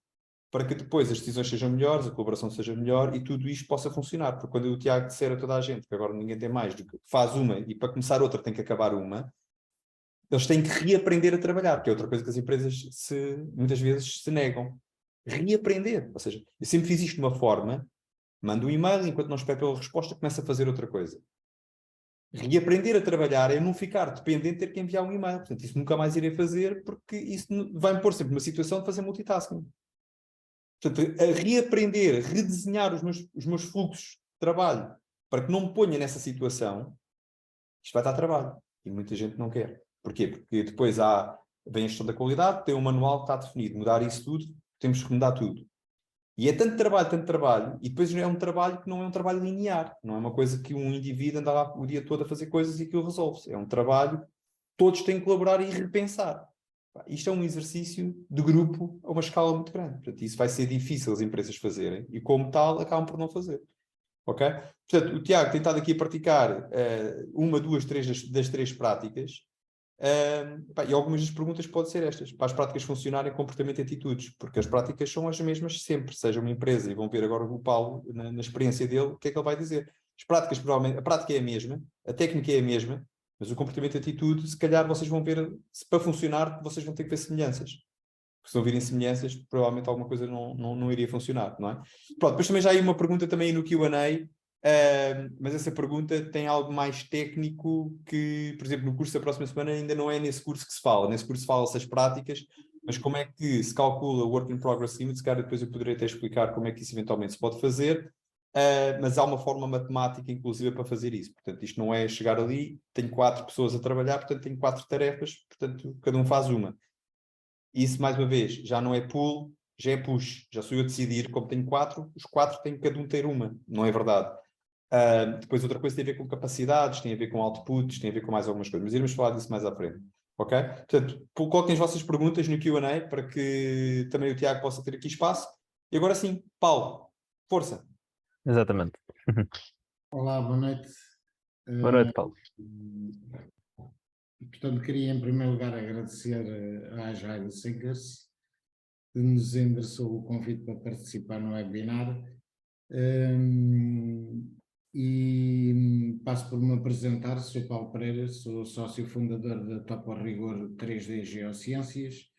para que depois as decisões sejam melhores, a colaboração seja melhor e tudo isto possa funcionar. Porque quando o Tiago disser a toda a gente que agora ninguém tem mais do que faz uma e para começar outra tem que acabar uma, eles têm que reaprender a trabalhar, que é outra coisa que as empresas muitas vezes se negam. Reaprender. Ou seja, eu sempre fiz isto de uma forma, mando um e-mail, enquanto não espero pela resposta, começo a fazer outra coisa. Reaprender a trabalhar é não ficar dependente de ter que enviar um e-mail. Portanto, isso nunca mais irei fazer, porque isso vai-me pôr sempre numa situação de fazer multitasking. Portanto, a reaprender, redesenhar os meus fluxos de trabalho para que não me ponha nessa situação, isto vai dar trabalho. E muita gente não quer. Porquê? Porque depois vem a gestão da qualidade, tem um manual que está definido. Mudar isso tudo, temos que mudar tudo. E é tanto trabalho, e depois é um trabalho que não é um trabalho linear. Não é uma coisa que um indivíduo anda lá o dia todo a fazer coisas e aquilo resolve-se. É um trabalho, todos têm que colaborar e repensar. Isto é um exercício de grupo a uma escala muito grande. Portanto, isso vai ser difícil as empresas fazerem e, como tal, acabam por não fazer. Ok? Portanto, o Tiago tem estado aqui a praticar 1, 2, 3 das 3 práticas. E algumas das perguntas podem ser estas, para as práticas funcionarem, comportamento e atitudes, porque as práticas são as mesmas sempre, seja uma empresa, e vão ver agora o Paulo, na experiência dele, o que é que ele vai dizer. As práticas, provavelmente, a prática é a mesma, a técnica é a mesma, mas o comportamento e atitude, se calhar vocês vão ver, para funcionar, vocês vão ter que ver semelhanças. Porque se não virem semelhanças, provavelmente alguma coisa não iria funcionar, não é? Pronto, depois também já há uma pergunta também no Q&A, mas essa pergunta tem algo mais técnico que, por exemplo, no curso da próxima semana ainda não é nesse curso que se fala. Nesse curso fala-se as práticas, mas como é que se calcula o Work in Progress Limit, se calhar depois eu poderei até explicar como é que isso eventualmente se pode fazer, mas há uma forma matemática inclusive para fazer isso. Portanto, isto não é chegar ali, tenho 4 pessoas a trabalhar, portanto tenho 4 tarefas, portanto cada um faz uma. Isso, mais uma vez, já não é pull, já é push. Já sou eu a decidir, como tenho 4, os 4 têm que cada um ter uma. Não é verdade. Depois outra coisa tem a ver com capacidades, tem a ver com outputs, tem a ver com mais algumas coisas. Mas iremos falar disso mais à frente. Ok? Portanto, coloquem as vossas perguntas no Q&A para que também o Tiago possa ter aqui espaço. E agora sim, Paulo, força. Exatamente. Olá, boa noite. Boa noite, Paulo. Portanto, queria em primeiro lugar agradecer à Agile Thinkers que nos endereçou o convite para participar no webinar. E passo por me apresentar, sou Paulo Pereira, sou sócio fundador da Topo Rigor 3D Geociências.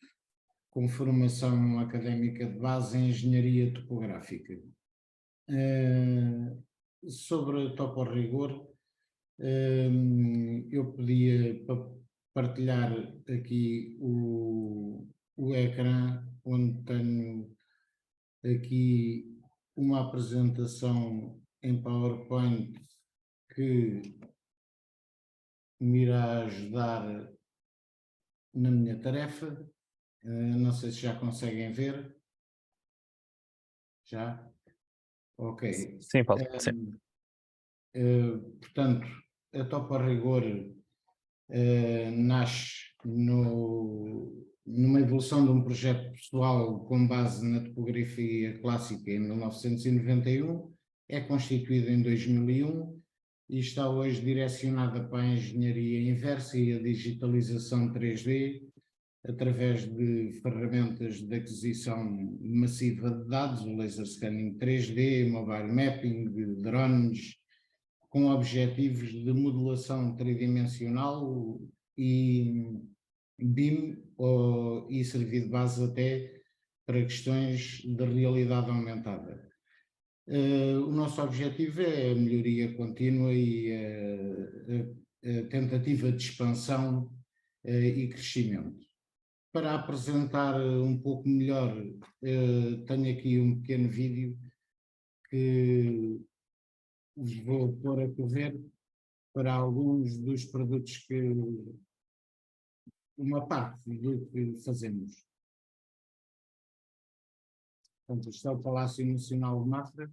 com formação académica de base em engenharia topográfica. Sobre a Topo Rigor, eu podia partilhar aqui o ecrã, onde tenho aqui uma apresentação em PowerPoint que me irá ajudar na minha tarefa. Não sei se já conseguem ver. Já? Ok. Sim, Paulo, sim. Portanto, a Topo Rigor nasce numa evolução de um projeto pessoal com base na topografia clássica em 1991, é constituída em 2001 e está hoje direcionada para a engenharia inversa e a digitalização 3D, através de ferramentas de aquisição massiva de dados, o laser scanning 3D, mobile mapping, drones, com objetivos de modelação tridimensional e BIM, e servir de base até para questões de realidade aumentada. O nosso objetivo é a melhoria contínua e a tentativa de expansão e crescimento. Para apresentar um pouco melhor, tenho aqui um pequeno vídeo que vos vou pôr a correr para alguns dos produtos uma parte do que fazemos. Portanto, este é o Palácio Nacional de Mafra.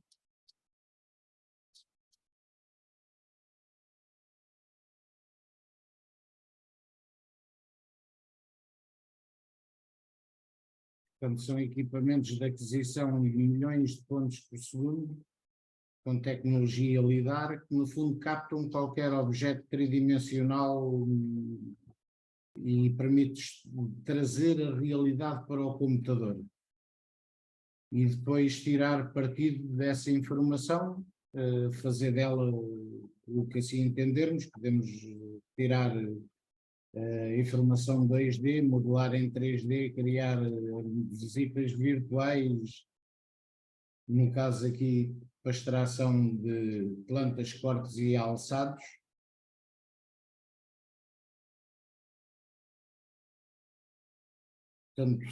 Portanto, são equipamentos de aquisição de milhões de pontos por segundo, com tecnologia LIDAR, que no fundo captam qualquer objeto tridimensional e permite trazer a realidade para o computador. E depois tirar partido dessa informação, fazer dela o que assim entendermos. Podemos tirar informação 2D, modelar em 3D, criar visitas virtuais, no caso aqui para extração de plantas, cortes e alçados. Portanto,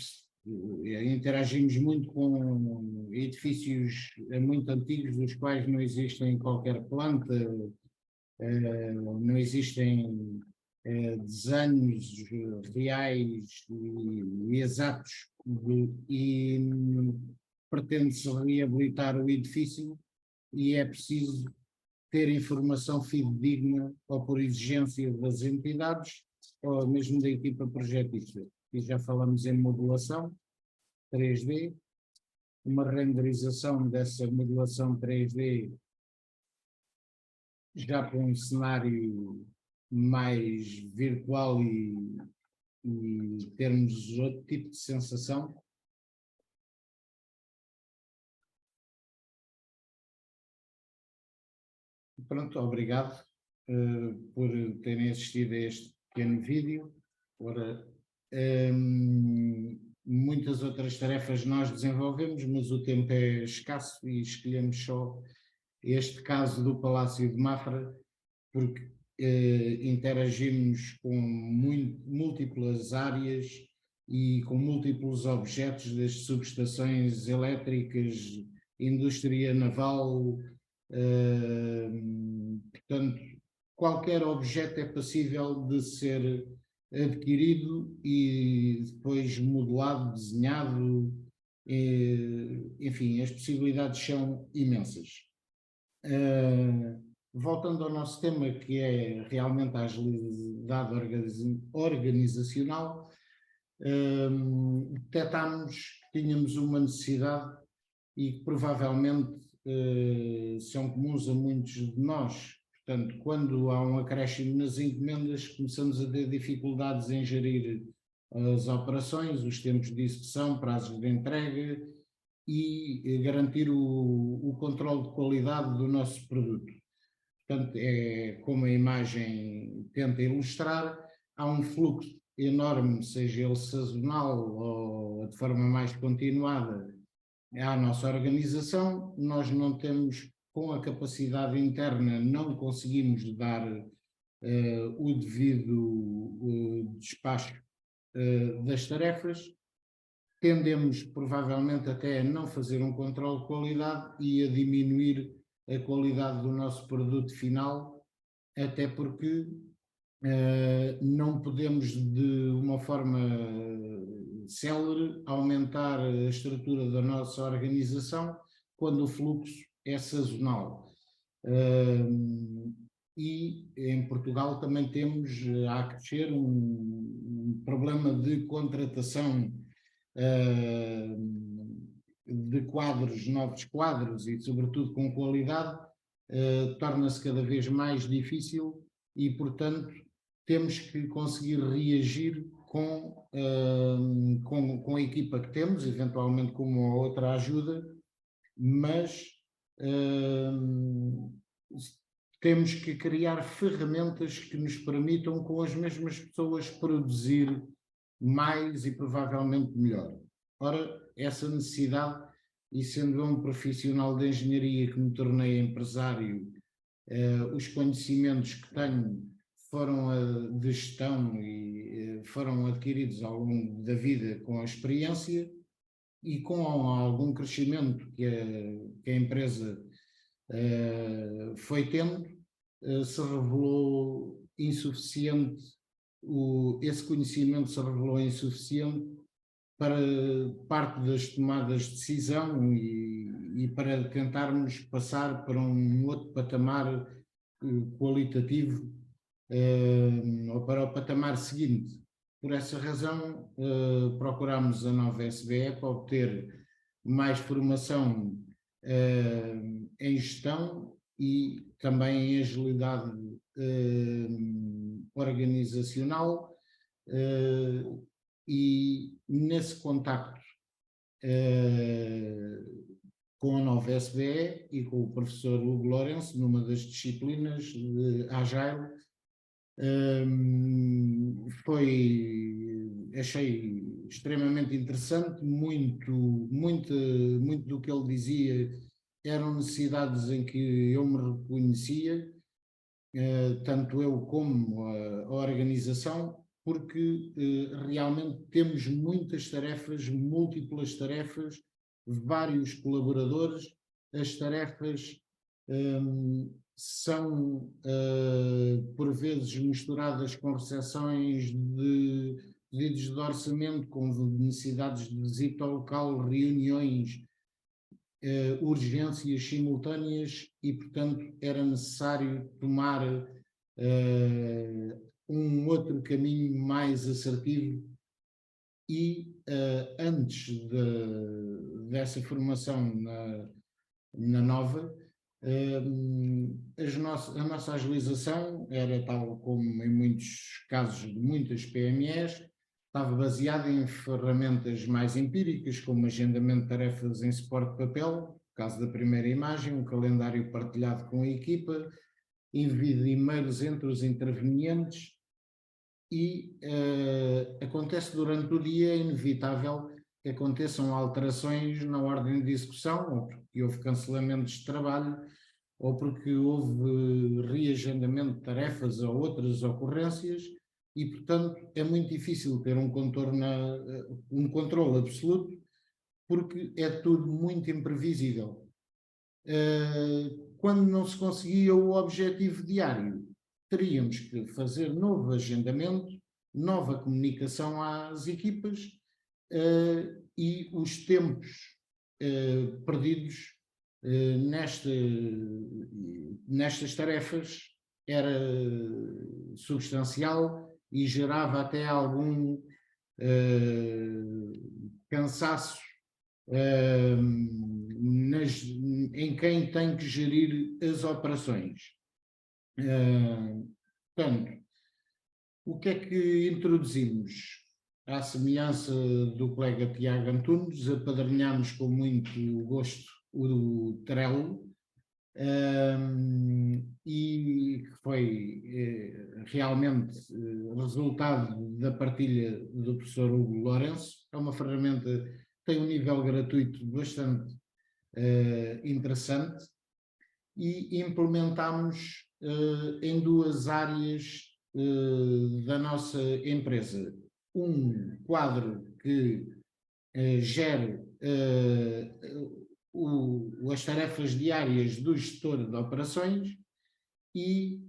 interagimos muito com edifícios muito antigos, dos quais não existem qualquer planta, não existem desenhos reais e exatos, e pretende-se reabilitar o edifício e é preciso ter informação fidedigna, ou por exigência das entidades, ou mesmo da equipa projetista. E já falamos em modelação 3D, uma renderização dessa modelação 3D já para um cenário mais virtual e termos outro tipo de sensação. Pronto, obrigado por terem assistido a este pequeno vídeo. Ora, muitas outras tarefas nós desenvolvemos, mas o tempo é escasso e escolhemos só este caso do Palácio de Mafra, porque interagimos com múltiplas áreas e com múltiplos objetos, das subestações elétricas, indústria naval, portanto, qualquer objeto é passível de ser adquirido e depois modelado, desenhado, enfim, as possibilidades são imensas. Voltando ao nosso tema, que é realmente a agilidade organizacional, detectámos que tínhamos uma necessidade e que provavelmente são comuns a muitos de nós. Portanto, quando há um acréscimo nas encomendas, começamos a ter dificuldades em gerir as operações, os tempos de execução, prazos de entrega e garantir o controle de qualidade do nosso produto. Portanto, é como a imagem tenta ilustrar, há um fluxo enorme, seja ele sazonal ou de forma mais continuada, à nossa organização. Nós não temos, com a capacidade interna, não conseguimos dar o devido despacho das tarefas. Tendemos provavelmente até a não fazer um controle de qualidade e a diminuir a qualidade do nosso produto final, até porque não podemos de uma forma célere aumentar a estrutura da nossa organização quando o fluxo é sazonal. E em Portugal também temos a crescer um problema de contratação de quadros, novos quadros e sobretudo com qualidade, torna-se cada vez mais difícil e, portanto, temos que conseguir reagir com a equipa que temos, eventualmente com uma outra ajuda, mas temos que criar ferramentas que nos permitam, com as mesmas pessoas, produzir mais e provavelmente melhor. Ora, essa necessidade, e sendo eu um profissional de engenharia que me tornei empresário, os conhecimentos que tenho foram de gestão e foram adquiridos ao longo da vida com a experiência e com algum crescimento que a empresa foi tendo, se revelou insuficiente, esse conhecimento se revelou insuficiente para parte das tomadas de decisão e para tentarmos passar para um outro patamar qualitativo ou para o patamar seguinte. Por essa razão, procuramos a nova SBE para obter mais formação em gestão e também em agilidade organizacional, e nesse contacto com a nova SBE e com o professor Hugo Lourenço, numa das disciplinas de Agile, achei extremamente interessante. Muito do que ele dizia eram necessidades em que eu me reconhecia, tanto eu como a organização, porque realmente temos muitas tarefas, múltiplas tarefas, vários colaboradores. As tarefas são por vezes misturadas com recepções de pedidos de orçamento, com necessidades de visita ao local, reuniões, urgências simultâneas, e portanto era necessário tomar um outro caminho mais assertivo. E antes dessa formação na nova, a nossa agilização era, tal como em muitos casos de muitas PMEs, estava baseada em ferramentas mais empíricas, como agendamento de tarefas em suporte de papel, no caso da primeira imagem, um calendário partilhado com a equipa, envio de e-mails entre os intervenientes, e acontece durante o dia, é inevitável que aconteçam alterações na ordem de execução, ou porque houve cancelamentos de trabalho, ou porque houve reagendamento de tarefas ou outras ocorrências, e portanto é muito difícil ter um controle absoluto, porque é tudo muito imprevisível. Quando não se conseguia o objetivo diário, teríamos que fazer novo agendamento, nova comunicação às equipas, e os tempos perdidos nestas tarefas era substancial e gerava até algum cansaço em quem tem que gerir as operações. Portanto, o que é que introduzimos? À semelhança do colega Tiago Antunes, apadrinhámos com muito gosto o Trello, e que foi realmente resultado da partilha do professor Hugo Lourenço. É uma ferramenta que tem um nível gratuito bastante interessante, e implementámos em 2 áreas da nossa empresa. Um quadro que gere as tarefas diárias do gestor de operações e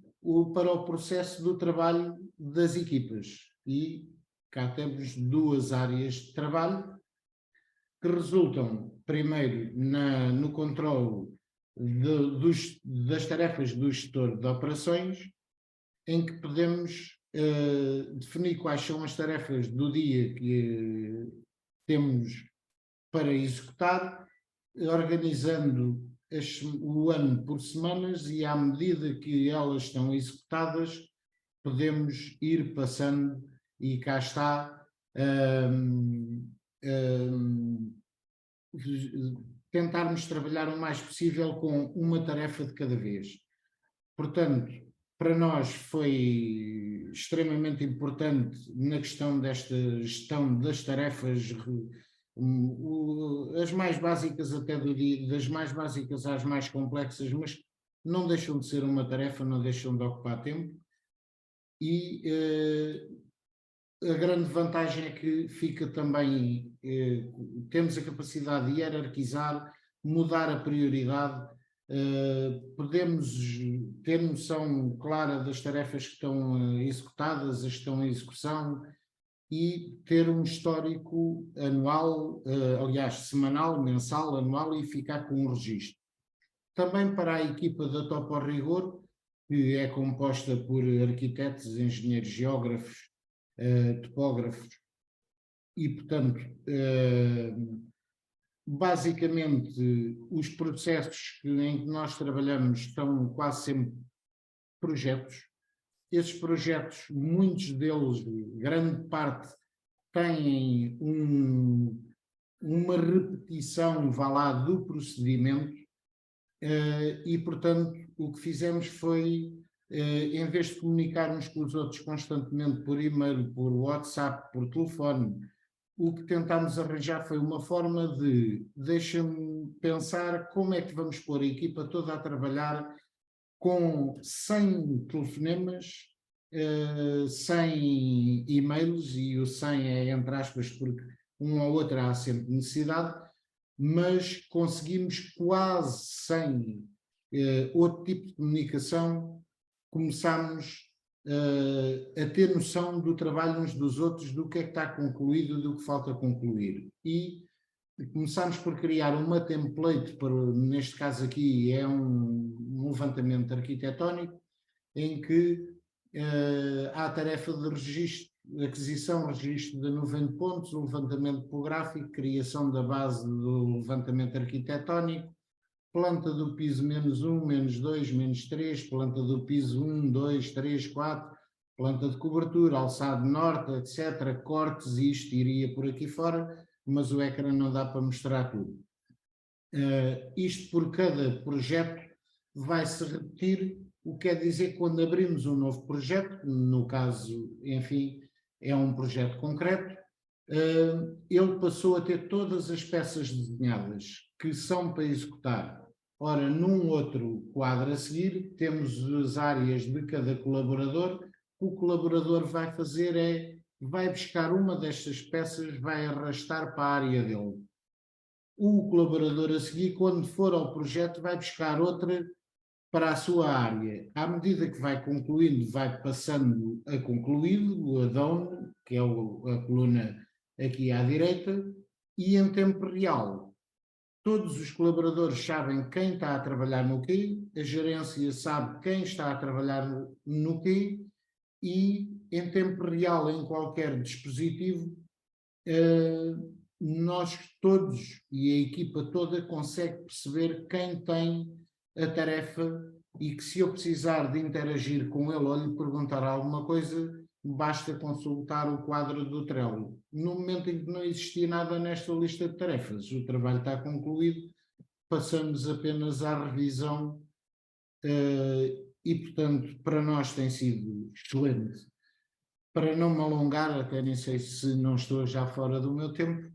para o processo do trabalho das equipas. E cá temos 2 áreas de trabalho que resultam, primeiro, no controle das tarefas do gestor de operações, em que podemos definir quais são as tarefas do dia que temos para executar, organizando o ano por semanas, e à medida que elas estão executadas, podemos ir passando, e cá está, tentarmos trabalhar o mais possível com uma tarefa de cada vez. Portanto, para nós foi extremamente importante na questão desta gestão das tarefas, as mais básicas até do dia, das mais básicas às mais complexas, mas não deixam de ser uma tarefa, não deixam de ocupar tempo. E a grande vantagem é que fica também, temos a capacidade de hierarquizar, mudar a prioridade, podemos ter noção clara das tarefas que estão executadas, as que estão em execução, e ter um histórico anual, aliás, semanal, mensal, anual, e ficar com um registro. Também para a equipa da Topo Rigor, que é composta por arquitetos, engenheiros, geógrafos, topógrafos, e, portanto, basicamente, os processos em que nós trabalhamos são quase sempre projetos. Esses projetos, muitos deles, grande parte, têm uma repetição, vá lá, do procedimento, e, portanto, o que fizemos foi, em vez de comunicarmos com os outros constantemente por e-mail, por WhatsApp, por telefone, o que tentámos arranjar foi uma forma de, deixa-me pensar como é que vamos pôr a equipa toda a trabalhar com 100 telefonemas, 100 e-mails, e o 100 é entre aspas porque um ou outro há sempre necessidade, mas conseguimos quase sem outro tipo de comunicação, começámos a ter noção do trabalho uns dos outros, do que é que está concluído, do que falta concluir. E começámos por criar uma template, neste caso aqui é um levantamento arquitetónico, em que há a tarefa de registro, aquisição, registro da nuvem de pontos, o levantamento topográfico, criação da base do levantamento arquitetónico, planta do piso -1, -2, -3, planta do piso 1, 2, 3, 4, planta de cobertura, alçado norte, etc., cortes, e isto iria por aqui fora, mas o ecrã não dá para mostrar tudo. Isto por cada projeto vai-se repetir, o que quer dizer que quando abrimos um novo projeto, no caso, enfim, é um projeto concreto, ele passou a ter todas as peças desenhadas que são para executar. Ora, num outro quadro a seguir, temos as áreas de cada colaborador. O colaborador vai fazer vai buscar uma destas peças, vai arrastar para a área dele. O colaborador a seguir, quando for ao projeto, vai buscar outra para a sua área. À medida que vai concluindo, vai passando a concluído, o add-on, que é a coluna aqui à direita, e em tempo real. Todos os colaboradores sabem quem está a trabalhar no quê, a gerência sabe quem está a trabalhar no quê, e em tempo real, em qualquer dispositivo, nós todos e a equipa toda consegue perceber quem tem a tarefa, e que se eu precisar de interagir com ele ou lhe perguntar alguma coisa, basta consultar o quadro do Trello. No momento em que não existia nada nesta lista de tarefas, o trabalho está concluído, passamos apenas à revisão, e, portanto, para nós tem sido excelente para não me alongar, até nem sei se não estou já fora do meu tempo,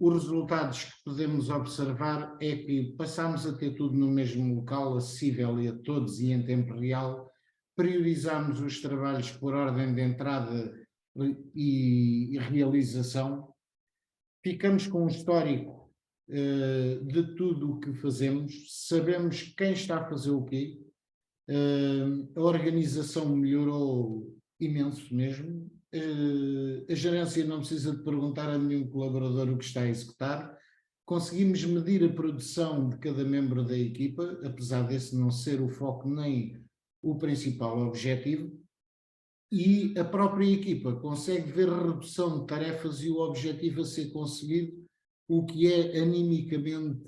os resultados que podemos observar é que passámos a ter tudo no mesmo local, acessível e a todos e em tempo real, priorizámos os trabalhos por ordem de entrada e realização, ficamos com um histórico de tudo o que fazemos, sabemos quem está a fazer o quê, a organização melhorou imenso mesmo. A gerência não precisa de perguntar a nenhum colaborador o que está a executar. Conseguimos medir a produção de cada membro da equipa, apesar desse não ser o foco nem o principal objetivo, e a própria equipa consegue ver a redução de tarefas e o objetivo a ser conseguido, o que é animicamente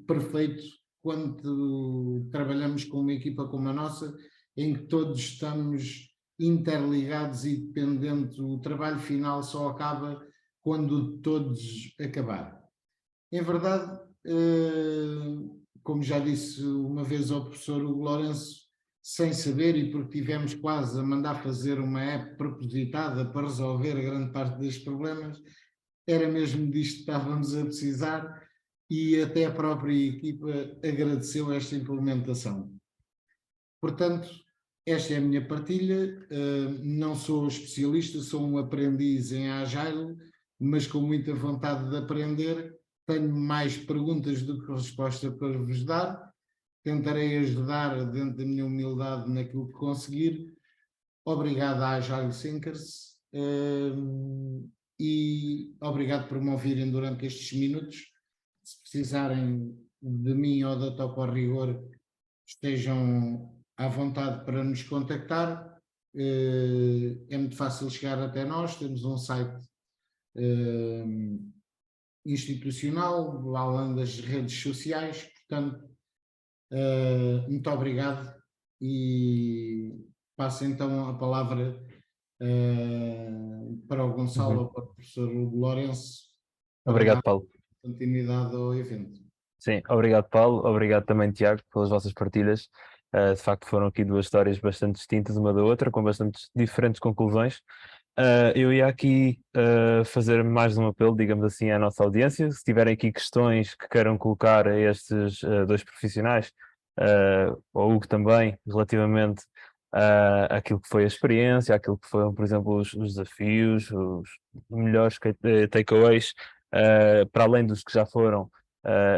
perfeito quando trabalhamos com uma equipa como a nossa, em que todos estamos interligados e dependentes, o trabalho final só acaba quando todos acabar. Em verdade, como já disse uma vez ao professor Hugo Lourenço, sem saber e porque tivemos quase a mandar fazer uma app propositada para resolver grande parte destes problemas, era mesmo disto que estávamos a precisar e até a própria equipa agradeceu esta implementação. Portanto, esta é a minha partilha, não sou especialista, sou um aprendiz em Agile, mas com muita vontade de aprender, tenho mais perguntas do que resposta para vos dar, tentarei ajudar dentro da minha humildade naquilo que conseguir. Obrigado à Agile Thinkers e obrigado por me ouvirem durante estes minutos. Se precisarem de mim ou da Topo Rigor, estejam à vontade para nos contactar. É muito fácil chegar até nós, temos um site institucional, além das redes sociais, portanto, muito obrigado e passo então a palavra para o Gonçalo ou para o professor Hugo Lourenço. Obrigado, Paulo. Continuidade ao evento. Sim, obrigado, Paulo. Obrigado também, Tiago, pelas vossas partilhas. De facto, foram aqui duas histórias bastante distintas uma da outra, com bastante diferentes conclusões. Eu ia aqui fazer mais um apelo, digamos assim, à nossa audiência. Se tiverem aqui questões que queiram colocar a estes dois profissionais, ou Hugo também, relativamente àquilo que foi a experiência, àquilo que foram, por exemplo, os desafios, os melhores takeaways, para além dos que já foram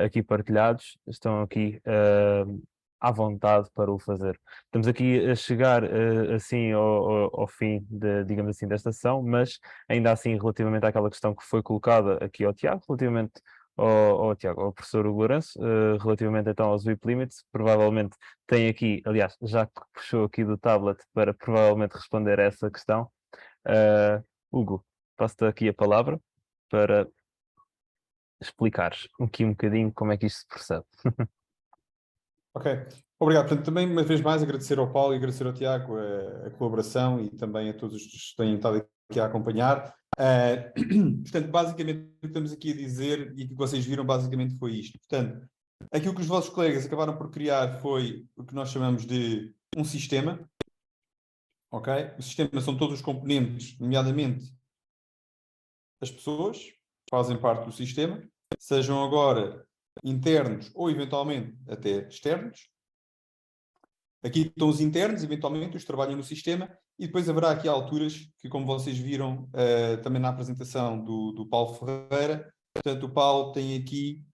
aqui partilhados, estão aqui à vontade para o fazer. Estamos aqui a chegar assim ao fim, digamos assim, desta sessão, mas ainda assim relativamente àquela questão que foi colocada aqui ao Tiago, relativamente ao professor Hugo Lourenço, relativamente então aos VIP Limits, provavelmente tem aqui, aliás, já puxou aqui do tablet para provavelmente responder a essa questão. Hugo, passo-te aqui a palavra para explicares aqui um bocadinho como é que isto se procede. Ok, obrigado. Portanto, também uma vez mais agradecer ao Paulo e agradecer ao Tiago a colaboração e também a todos os que têm estado aqui a acompanhar. Portanto, basicamente o que estamos aqui a dizer e o que vocês viram basicamente foi isto. Portanto, aquilo que os vossos colegas acabaram por criar foi o que nós chamamos de um sistema. Ok? O sistema são todos os componentes, nomeadamente as pessoas que fazem parte do sistema, sejam agora internos ou eventualmente até externos. Aqui estão os internos, eventualmente os que trabalham no sistema, e depois haverá aqui alturas que, como vocês viram também na apresentação do Paulo Ferreira, portanto o Paulo tem aqui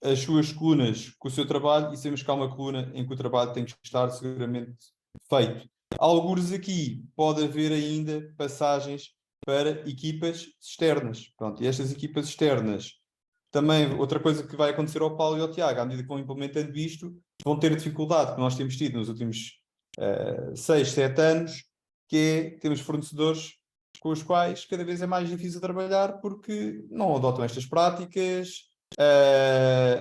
as suas colunas com o seu trabalho e sabemos que há uma coluna em que o trabalho tem que estar seguramente feito. Alguns aqui pode haver ainda passagens para equipas externas. Pronto, e estas equipas externas, também outra coisa que vai acontecer ao Paulo e ao Tiago, à medida que vão implementando isto, vão ter a dificuldade que nós temos tido nos últimos 6, 7 anos, que é, temos fornecedores com os quais cada vez é mais difícil trabalhar porque não adotam estas práticas,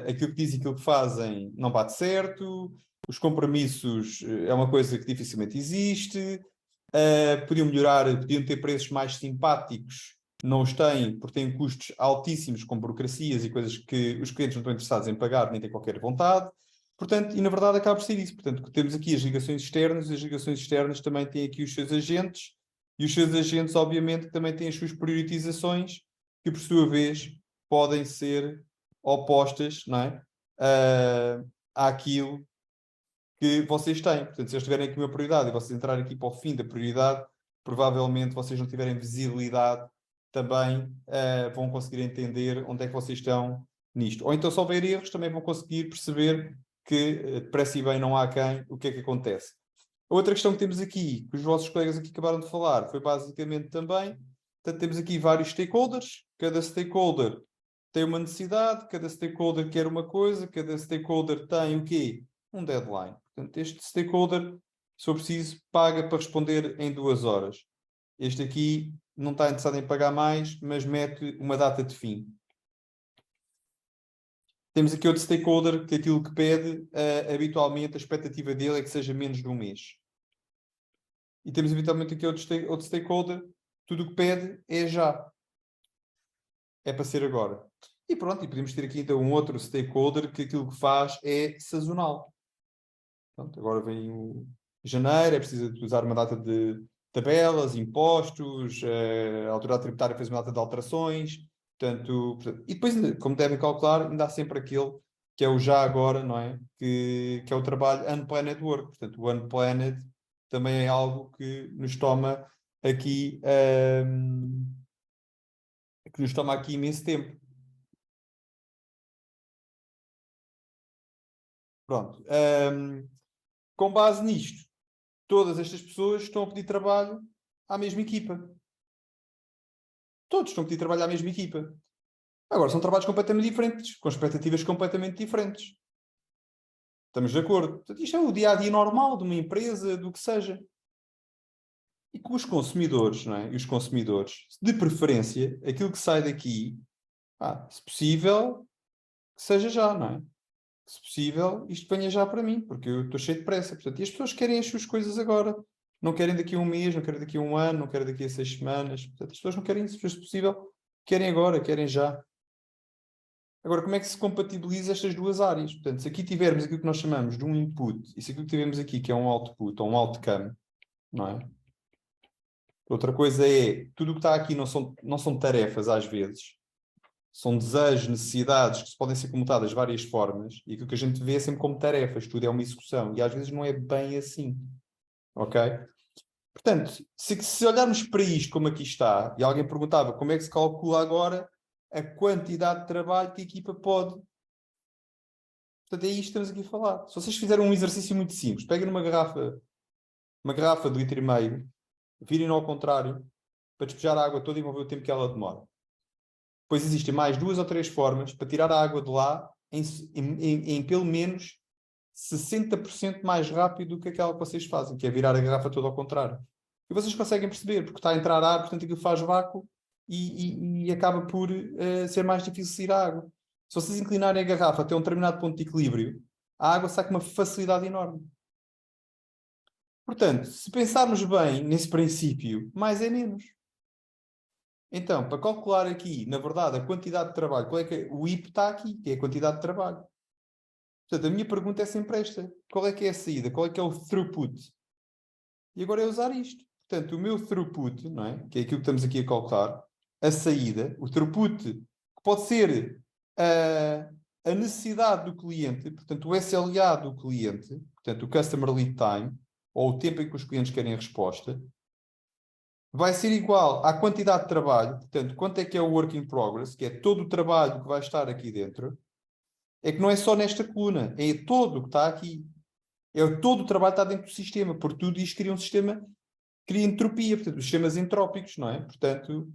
aquilo que dizem e aquilo que fazem não bate certo, os compromissos é uma coisa que dificilmente existe, podiam melhorar, podiam ter preços mais simpáticos, não os têm porque têm custos altíssimos com burocracias e coisas que os clientes não estão interessados em pagar nem têm qualquer vontade. Portanto, e na verdade acaba por ser isso. Portanto, temos aqui as ligações externas também têm aqui os seus agentes, e os seus agentes, obviamente, também têm as suas priorizações, que por sua vez podem ser opostas, não é? Àquilo que vocês têm. Portanto, se eles tiverem aqui uma prioridade e vocês entrarem aqui para o fim da prioridade, provavelmente vocês não tiverem visibilidade, também vão conseguir entender onde é que vocês estão nisto. Ou então, se houver erros, também vão conseguir perceber que, depressa e bem, não há quem, o que é que acontece. A outra questão que temos aqui, que os vossos colegas aqui acabaram de falar, foi basicamente também, portanto, temos aqui vários stakeholders, cada stakeholder tem uma necessidade, cada stakeholder quer uma coisa, cada stakeholder tem o quê? Um deadline. Portanto, este stakeholder, se for preciso, paga para responder em 2 horas. Este aqui não está interessado em pagar mais, mas mete uma data de fim. Temos aqui outro stakeholder que aquilo que pede, habitualmente, a expectativa dele é que seja menos de 1 mês. E temos eventualmente aqui outro stakeholder, tudo o que pede é já. É para ser agora. E pronto, e podemos ter aqui então um outro stakeholder que aquilo que faz é sazonal. Pronto, agora vem o janeiro, é preciso usar uma data de tabelas, impostos, a autoridade tributária fez uma data de alterações, portanto, e depois, como devem calcular, ainda há sempre aquele que é o já agora, não é? Que é o trabalho unplanned work. Portanto, o unplanned também é algo que nos toma aqui, imenso tempo. Pronto. Com base nisto, todas estas pessoas estão a pedir trabalho à mesma equipa. Todos estão a pedir trabalho à mesma equipa. Agora, são trabalhos completamente diferentes, com expectativas completamente diferentes. Estamos de acordo. Portanto, isto é o dia-a-dia normal de uma empresa, do que seja. E com os consumidores, não é? E os consumidores, de preferência, aquilo que sai daqui, se possível, que seja já, não é? Se possível, isto venha já para mim, porque eu estou cheio de pressa. Portanto, e as pessoas querem as suas coisas agora. Não querem daqui a 1 mês, não querem daqui a 1 ano, não querem daqui a 6 semanas. Portanto, as pessoas não querem isso, se possível, querem agora, querem já. Agora, como é que se compatibiliza estas duas áreas? Portanto, se aqui tivermos aquilo que nós chamamos de um input, e se aquilo que tivermos aqui que é um output ou um outcome, não é? Outra coisa é, tudo o que está aqui não são tarefas, às vezes. São desejos, necessidades que podem ser comutadas de várias formas, e aquilo que a gente vê é sempre como tarefas, tudo é uma execução, e às vezes não é bem assim. Ok? Portanto, se olharmos para isto como aqui está, e alguém perguntava como é que se calcula agora a quantidade de trabalho que a equipa pode. Portanto, é isto que estamos aqui a falar. Se vocês fizerem um exercício muito simples, peguem uma garrafa de 1,5 litro, virem-no ao contrário, para despejar a água toda e vão ver o tempo que ela demora. Depois existem mais 2 ou 3 formas para tirar a água de lá em pelo menos 60% mais rápido do que aquela que vocês fazem, que é virar a garrafa toda ao contrário. E vocês conseguem perceber, porque está a entrar ar, portanto aquilo faz vácuo e acaba por ser mais difícil sair a água. Se vocês inclinarem a garrafa até um determinado ponto de equilíbrio, a água sai com uma facilidade enorme. Portanto, se pensarmos bem nesse princípio, mais é menos. Então, para calcular aqui, na verdade, a quantidade de trabalho, qual é que é? O IP está aqui, que é a quantidade de trabalho. Portanto, a minha pergunta é sempre esta. Qual é que é a saída? Qual é que é o throughput? E agora é usar isto. Portanto, o meu throughput, não é? Que é aquilo que estamos aqui a calcular, a saída, o throughput, que pode ser a necessidade do cliente, portanto, o SLA do cliente, portanto, o Customer Lead Time, ou o tempo em que os clientes querem a resposta, vai ser igual à quantidade de trabalho, portanto, quanto é que é o work in progress, que é todo o trabalho que vai estar aqui dentro, é que não é só nesta coluna, é todo o que está aqui. É todo o trabalho que está dentro do sistema, porque tudo isto cria um sistema, cria entropia, portanto, os sistemas entrópicos, não é? Portanto,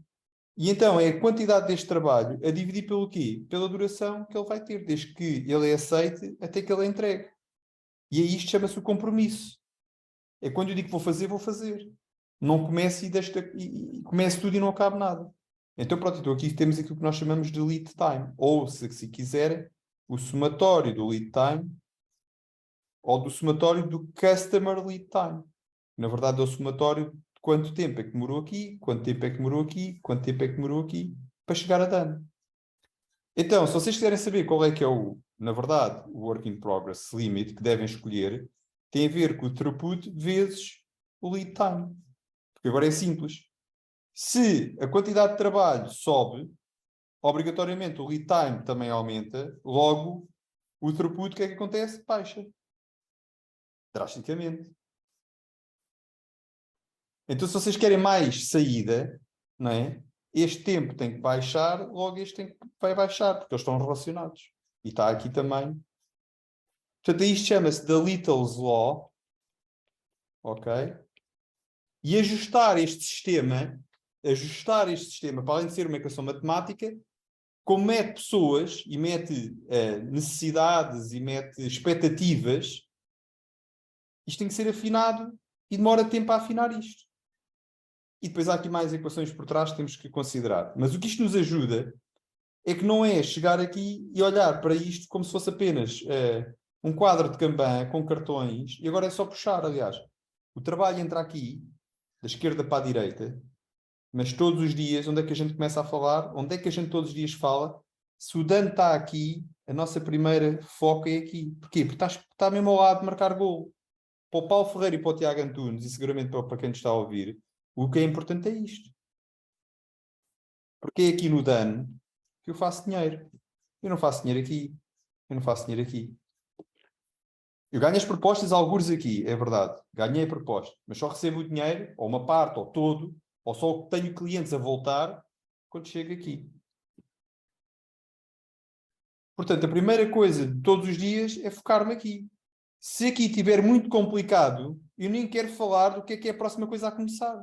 e então é a quantidade deste trabalho a dividir pelo quê? Pela duração que ele vai ter, desde que ele é aceite até que ele é entregue. E aí isto chama-se o compromisso. É quando eu digo que vou fazer, vou fazer. Não comece e comece tudo e não acabe nada. Então pronto, então aqui temos aquilo que nós chamamos de lead time. Ou, se quiserem, o somatório do lead time ou do somatório do customer lead time. Na verdade é o somatório de quanto tempo é que demorou aqui, quanto tempo é que demorou aqui, quanto tempo é que demorou aqui, para chegar a dano. Então, se vocês quiserem saber qual é que é na verdade, o Work in Progress Limit que devem escolher, tem a ver com o throughput vezes o lead time. Porque agora é simples. Se a quantidade de trabalho sobe, obrigatoriamente o lead time também aumenta, logo o throughput, o que é que acontece? Baixa. Drasticamente. Então, se vocês querem mais saída, não é? Este tempo tem que baixar, logo este vai baixar, porque eles estão relacionados. E está aqui também. Portanto, isto chama-se The Little's Law. Ok? E ajustar este sistema, para além de ser uma equação matemática, como mete pessoas e mete necessidades e mete expectativas, isto tem que ser afinado e demora tempo a afinar isto. E depois há aqui mais equações por trás que temos que considerar. Mas o que isto nos ajuda é que não é chegar aqui e olhar para isto como se fosse apenas um quadro de Kanban com cartões e agora é só puxar, aliás. O trabalho entra aqui, da esquerda para a direita, mas todos os dias, onde é que a gente começa a falar? Onde é que a gente todos os dias fala? Se o Dan está aqui, a nossa primeira foco é aqui. Porquê? Porque está mesmo ao lado de marcar gol. Para o Paulo Ferreira e para o Tiago Antunes, e seguramente para quem nos está a ouvir, o que é importante é isto. Porque é aqui no Dan que eu faço dinheiro. Eu não faço dinheiro aqui. Eu não faço dinheiro aqui. Eu ganho as propostas algures aqui, é verdade. Ganhei a proposta. Mas só recebo o dinheiro, ou uma parte, ou todo, ou só tenho clientes a voltar quando chego aqui. Portanto, a primeira coisa de todos os dias é focar-me aqui. Se aqui estiver muito complicado, eu nem quero falar do que é a próxima coisa a começar.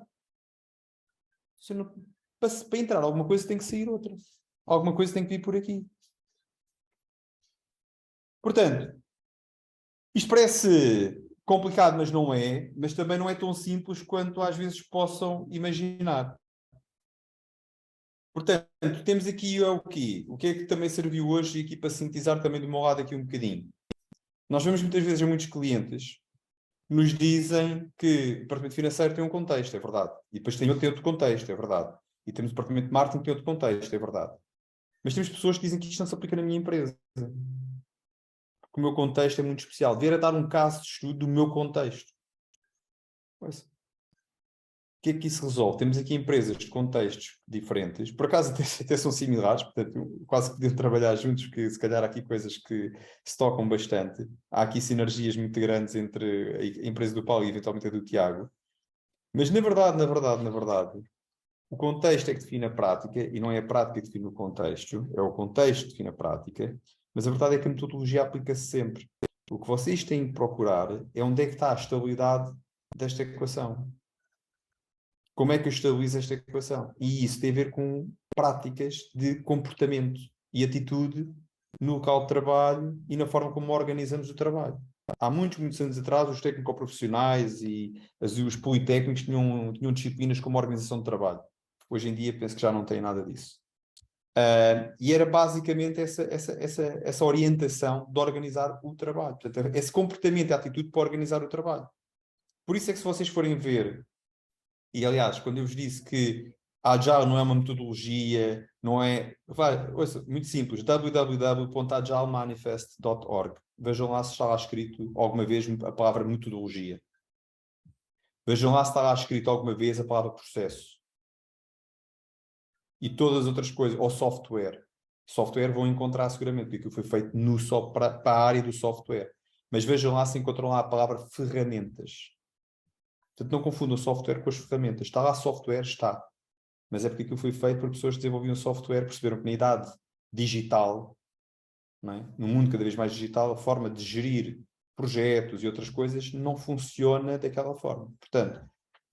Se não, para entrar alguma coisa tem que sair outra. Alguma coisa tem que vir por aqui. Portanto, isto parece complicado, mas não é. Mas também não é tão simples quanto às vezes possam imaginar. Portanto, temos aqui o quê? O que é que também serviu hoje aqui para sintetizar também do meu lado aqui um bocadinho? Nós vemos muitas vezes muitos clientes que nos dizem que o departamento financeiro tem um contexto, é verdade. E depois tem outro contexto, é verdade. E temos o departamento de marketing que tem outro contexto, é verdade. Mas temos pessoas que dizem que isto não se aplica na minha empresa. Porque o meu contexto é muito especial. Vier a dar um caso de estudo do meu contexto. Pois. O que é que isso resolve? Temos aqui empresas de contextos diferentes, por acaso até são similares, portanto quase que podiam trabalhar juntos, que se calhar há aqui coisas que se tocam bastante. Há aqui sinergias muito grandes entre a empresa do Paulo e eventualmente a do Tiago. Mas na verdade, o contexto é que define a prática e não é a prática que define o contexto, é o contexto que define a prática, mas a verdade é que a metodologia aplica-se sempre. O que vocês têm que procurar é onde é que está a estabilidade desta equação. Como é que eu estabilizo esta equação? E isso tem a ver com práticas de comportamento e atitude no local de trabalho e na forma como organizamos o trabalho. Há muitos anos atrás, os técnico-profissionais e os politécnicos tinham disciplinas como organização de trabalho. Hoje em dia penso que já não tem nada disso. E era basicamente essa orientação de organizar o trabalho. Portanto, esse comportamento e atitude para organizar o trabalho. Por isso é que se vocês forem ver, e aliás, quando eu vos disse que a Agile não é uma metodologia, não é... ouça, muito simples, www.agilemanifest.org. Vejam lá se está lá escrito alguma vez a palavra metodologia. Vejam lá se está lá escrito alguma vez a palavra processo. E todas as outras coisas, ou software. Software vão encontrar seguramente, porque aquilo foi feito para a área do software. Mas vejam lá se encontram lá a palavra ferramentas. Portanto, não confundam o software com as ferramentas. Está lá software? Está. Mas é porque aquilo foi feito por pessoas que desenvolviam software, perceberam que na idade digital, não é? No mundo cada vez mais digital, a forma de gerir projetos e outras coisas não funciona daquela forma. Portanto,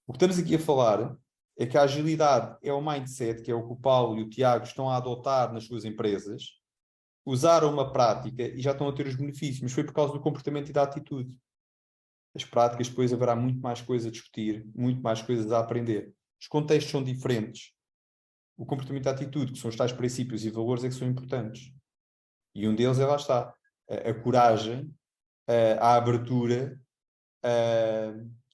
o que estamos aqui a falar é que a agilidade é o mindset, que é o que o Paulo e o Tiago estão a adotar nas suas empresas, usaram uma prática e já estão a ter os benefícios, mas foi por causa do comportamento e da atitude. As práticas, depois haverá muito mais coisas a discutir, muito mais coisas a aprender. Os contextos são diferentes. O comportamento e a atitude, que são os tais princípios e valores, é que são importantes. E um deles é, lá está, a coragem, a abertura,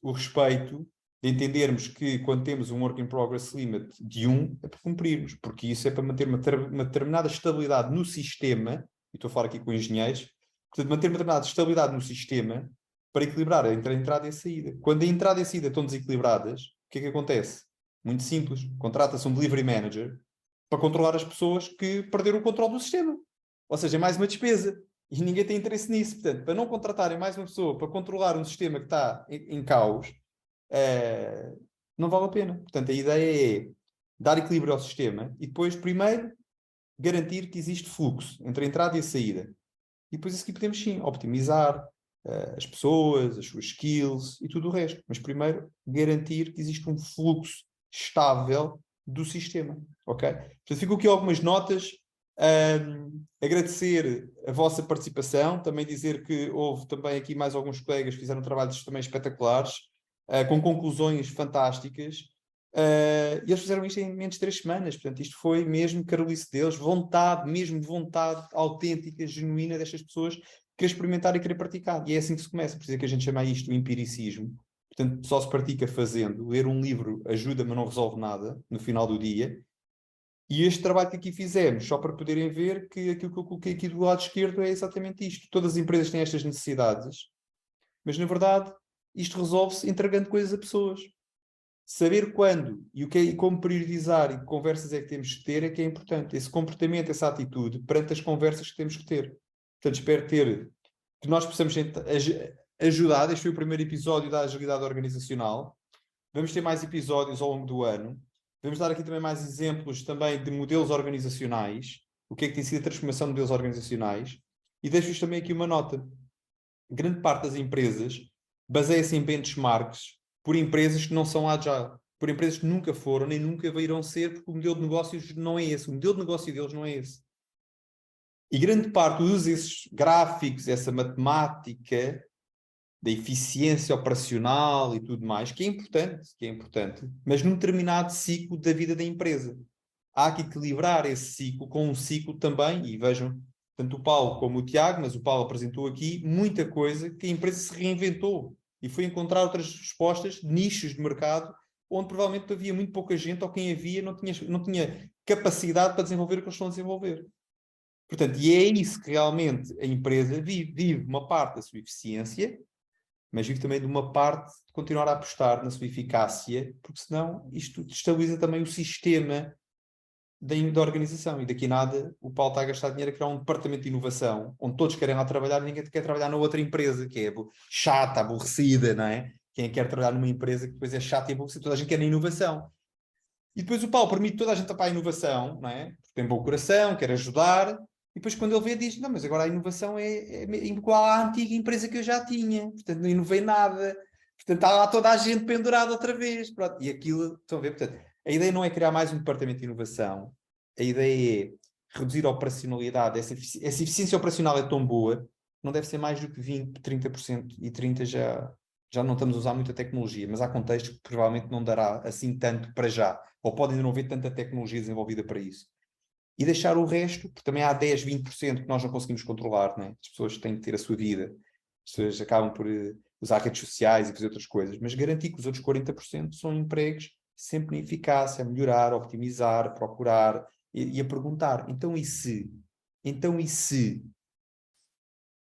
o respeito de entendermos que quando temos um work in progress limit de 1, é para cumprirmos, porque isso é para manter uma determinada estabilidade no sistema, e estou a falar aqui com engenheiros, portanto, manter uma determinada estabilidade no sistema para equilibrar entre a entrada e a saída. Quando a entrada e a saída estão desequilibradas, o que é que acontece? Muito simples, contrata-se um delivery manager para controlar as pessoas que perderam o controle do sistema. Ou seja, é mais uma despesa. E ninguém tem interesse nisso. Portanto, para não contratarem mais uma pessoa para controlar um sistema que está em caos, não vale a pena. Portanto, a ideia é dar equilíbrio ao sistema e depois, primeiro, garantir que existe fluxo entre a entrada e a saída. E depois isso aqui podemos sim optimizar as pessoas, as suas skills e tudo o resto. Mas primeiro, garantir que existe um fluxo estável do sistema. Ok? Portanto, ficam aqui algumas notas. Agradecer a vossa participação, também dizer que houve também aqui mais alguns colegas que fizeram trabalhos também espetaculares, com conclusões fantásticas, e eles fizeram isto em menos de 3 semanas, portanto isto foi mesmo carolice deles, vontade, mesmo vontade autêntica, genuína destas pessoas querer experimentar e querer praticar, e é assim que se começa, por isso é que a gente chama isto de empiricismo. Portanto, só se pratica fazendo. Ler um livro ajuda, mas não resolve nada no final do dia. E este trabalho que aqui fizemos, só para poderem ver que aquilo que eu coloquei aqui do lado esquerdo é exatamente isto. Todas as empresas têm estas necessidades, mas na verdade isto resolve-se entregando coisas a pessoas. Saber quando e o que é, e como priorizar e que conversas é que temos que ter é que é importante. Esse comportamento, essa atitude perante as conversas que temos que ter. Portanto, espero que nós possamos ajudar. Este foi o primeiro episódio da agilidade organizacional. Vamos ter mais episódios ao longo do ano. Vamos dar aqui também mais exemplos também de modelos organizacionais, o que é que tem sido a transformação de modelos organizacionais, e deixo-vos também aqui uma nota. Grande parte das empresas baseia-se em benchmarks por empresas que não são agile, por empresas que nunca foram nem nunca virão ser, porque o modelo de negócios não é esse, o modelo de negócio deles não é esse. E grande parte usa esses gráficos, essa matemática da eficiência operacional e tudo mais, que é importante, mas num determinado ciclo da vida da empresa. Há que equilibrar esse ciclo com um ciclo também, e vejam, tanto o Paulo como o Tiago, mas o Paulo apresentou aqui muita coisa que a empresa se reinventou e foi encontrar outras respostas, nichos de mercado, onde provavelmente havia muito pouca gente, ou quem havia não tinha capacidade para desenvolver o que eles estão a desenvolver. Portanto, e é isso que realmente a empresa vive uma parte da sua eficiência, mas vive também de uma parte de continuar a apostar na sua eficácia, porque senão isto destabiliza também o sistema da organização. E daqui nada o Paulo está a gastar dinheiro a criar um departamento de inovação, onde todos querem lá trabalhar e ninguém quer trabalhar na outra empresa, que é chata, aborrecida, não é? Quem quer trabalhar numa empresa que depois é chata e aborrecida, toda a gente quer na inovação. E depois o Paulo permite toda a gente para a inovação, não é? Porque tem bom coração, quer ajudar. E depois quando ele vê diz, não, mas agora a inovação é igual à antiga empresa que eu já tinha. Portanto, não inovei nada. Portanto, está lá toda a gente pendurada outra vez. Pronto. E aquilo, estão a ver? Portanto, a ideia não é criar mais um departamento de inovação. A ideia é reduzir a operacionalidade. Essa eficiência operacional é tão boa, não deve ser mais do que 20%, 30%. E 30% já não estamos a usar muita tecnologia. Mas há contextos que provavelmente não dará assim tanto para já. Ou pode ainda não haver tanta tecnologia desenvolvida para isso. E deixar o resto, porque também há 10, 20% que nós não conseguimos controlar, né? As pessoas têm que ter a sua vida, as pessoas acabam por usar redes sociais e fazer outras coisas, mas garantir que os outros 40% são empregos sempre na eficácia, a melhorar, a optimizar, a procurar e a perguntar, então e se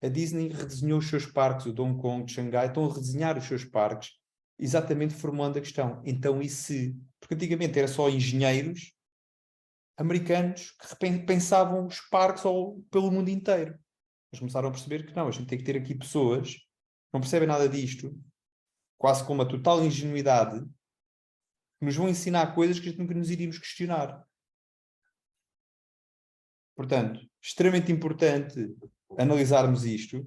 a Disney redesenhou os seus parques, o de Hong Kong, de Xangai, estão a redesenhar os seus parques, exatamente formulando a questão, então e se? Porque antigamente era só engenheiros americanos que pensavam os parques pelo mundo inteiro. Eles começaram a perceber que não, a gente tem que ter aqui pessoas que não percebem nada disto, quase com uma total ingenuidade, que nos vão ensinar coisas que a gente nunca nos iríamos questionar. Portanto, extremamente importante analisarmos isto.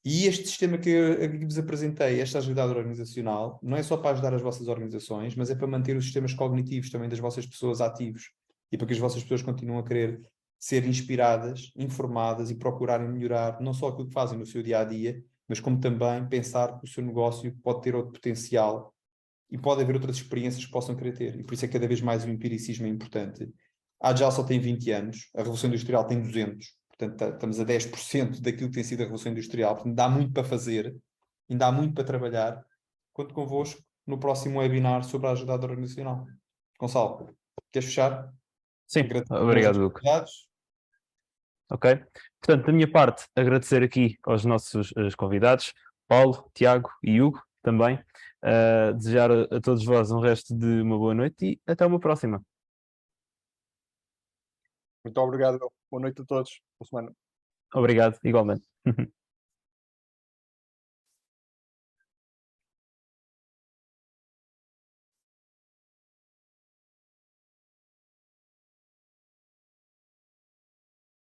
E este sistema que eu vos apresentei, esta agilidade organizacional, não é só para ajudar as vossas organizações, mas é para manter os sistemas cognitivos também das vossas pessoas ativos. E para que as vossas pessoas continuem a querer ser inspiradas, informadas e procurarem melhorar não só aquilo que fazem no seu dia-a-dia, mas como também pensar que o seu negócio pode ter outro potencial e pode haver outras experiências que possam querer ter. E por isso é que cada vez mais o empiricismo é importante. A Agile só tem 20 anos, a Revolução Industrial tem 200, portanto estamos a 10% daquilo que tem sido a Revolução Industrial, portanto dá muito para fazer, ainda há muito para trabalhar. Conto convosco no próximo webinar sobre a agilidade organizacional. Gonçalo, queres fechar? Sim, Agradecer obrigado, aos Hugo. convidados. Ok? Portanto, da minha parte, agradecer aqui aos nossos convidados, Paulo, Tiago e Hugo também. Desejar a todos vós um resto de uma boa noite e até uma próxima. Muito obrigado. Boa noite a todos. Boa semana. Obrigado, igualmente.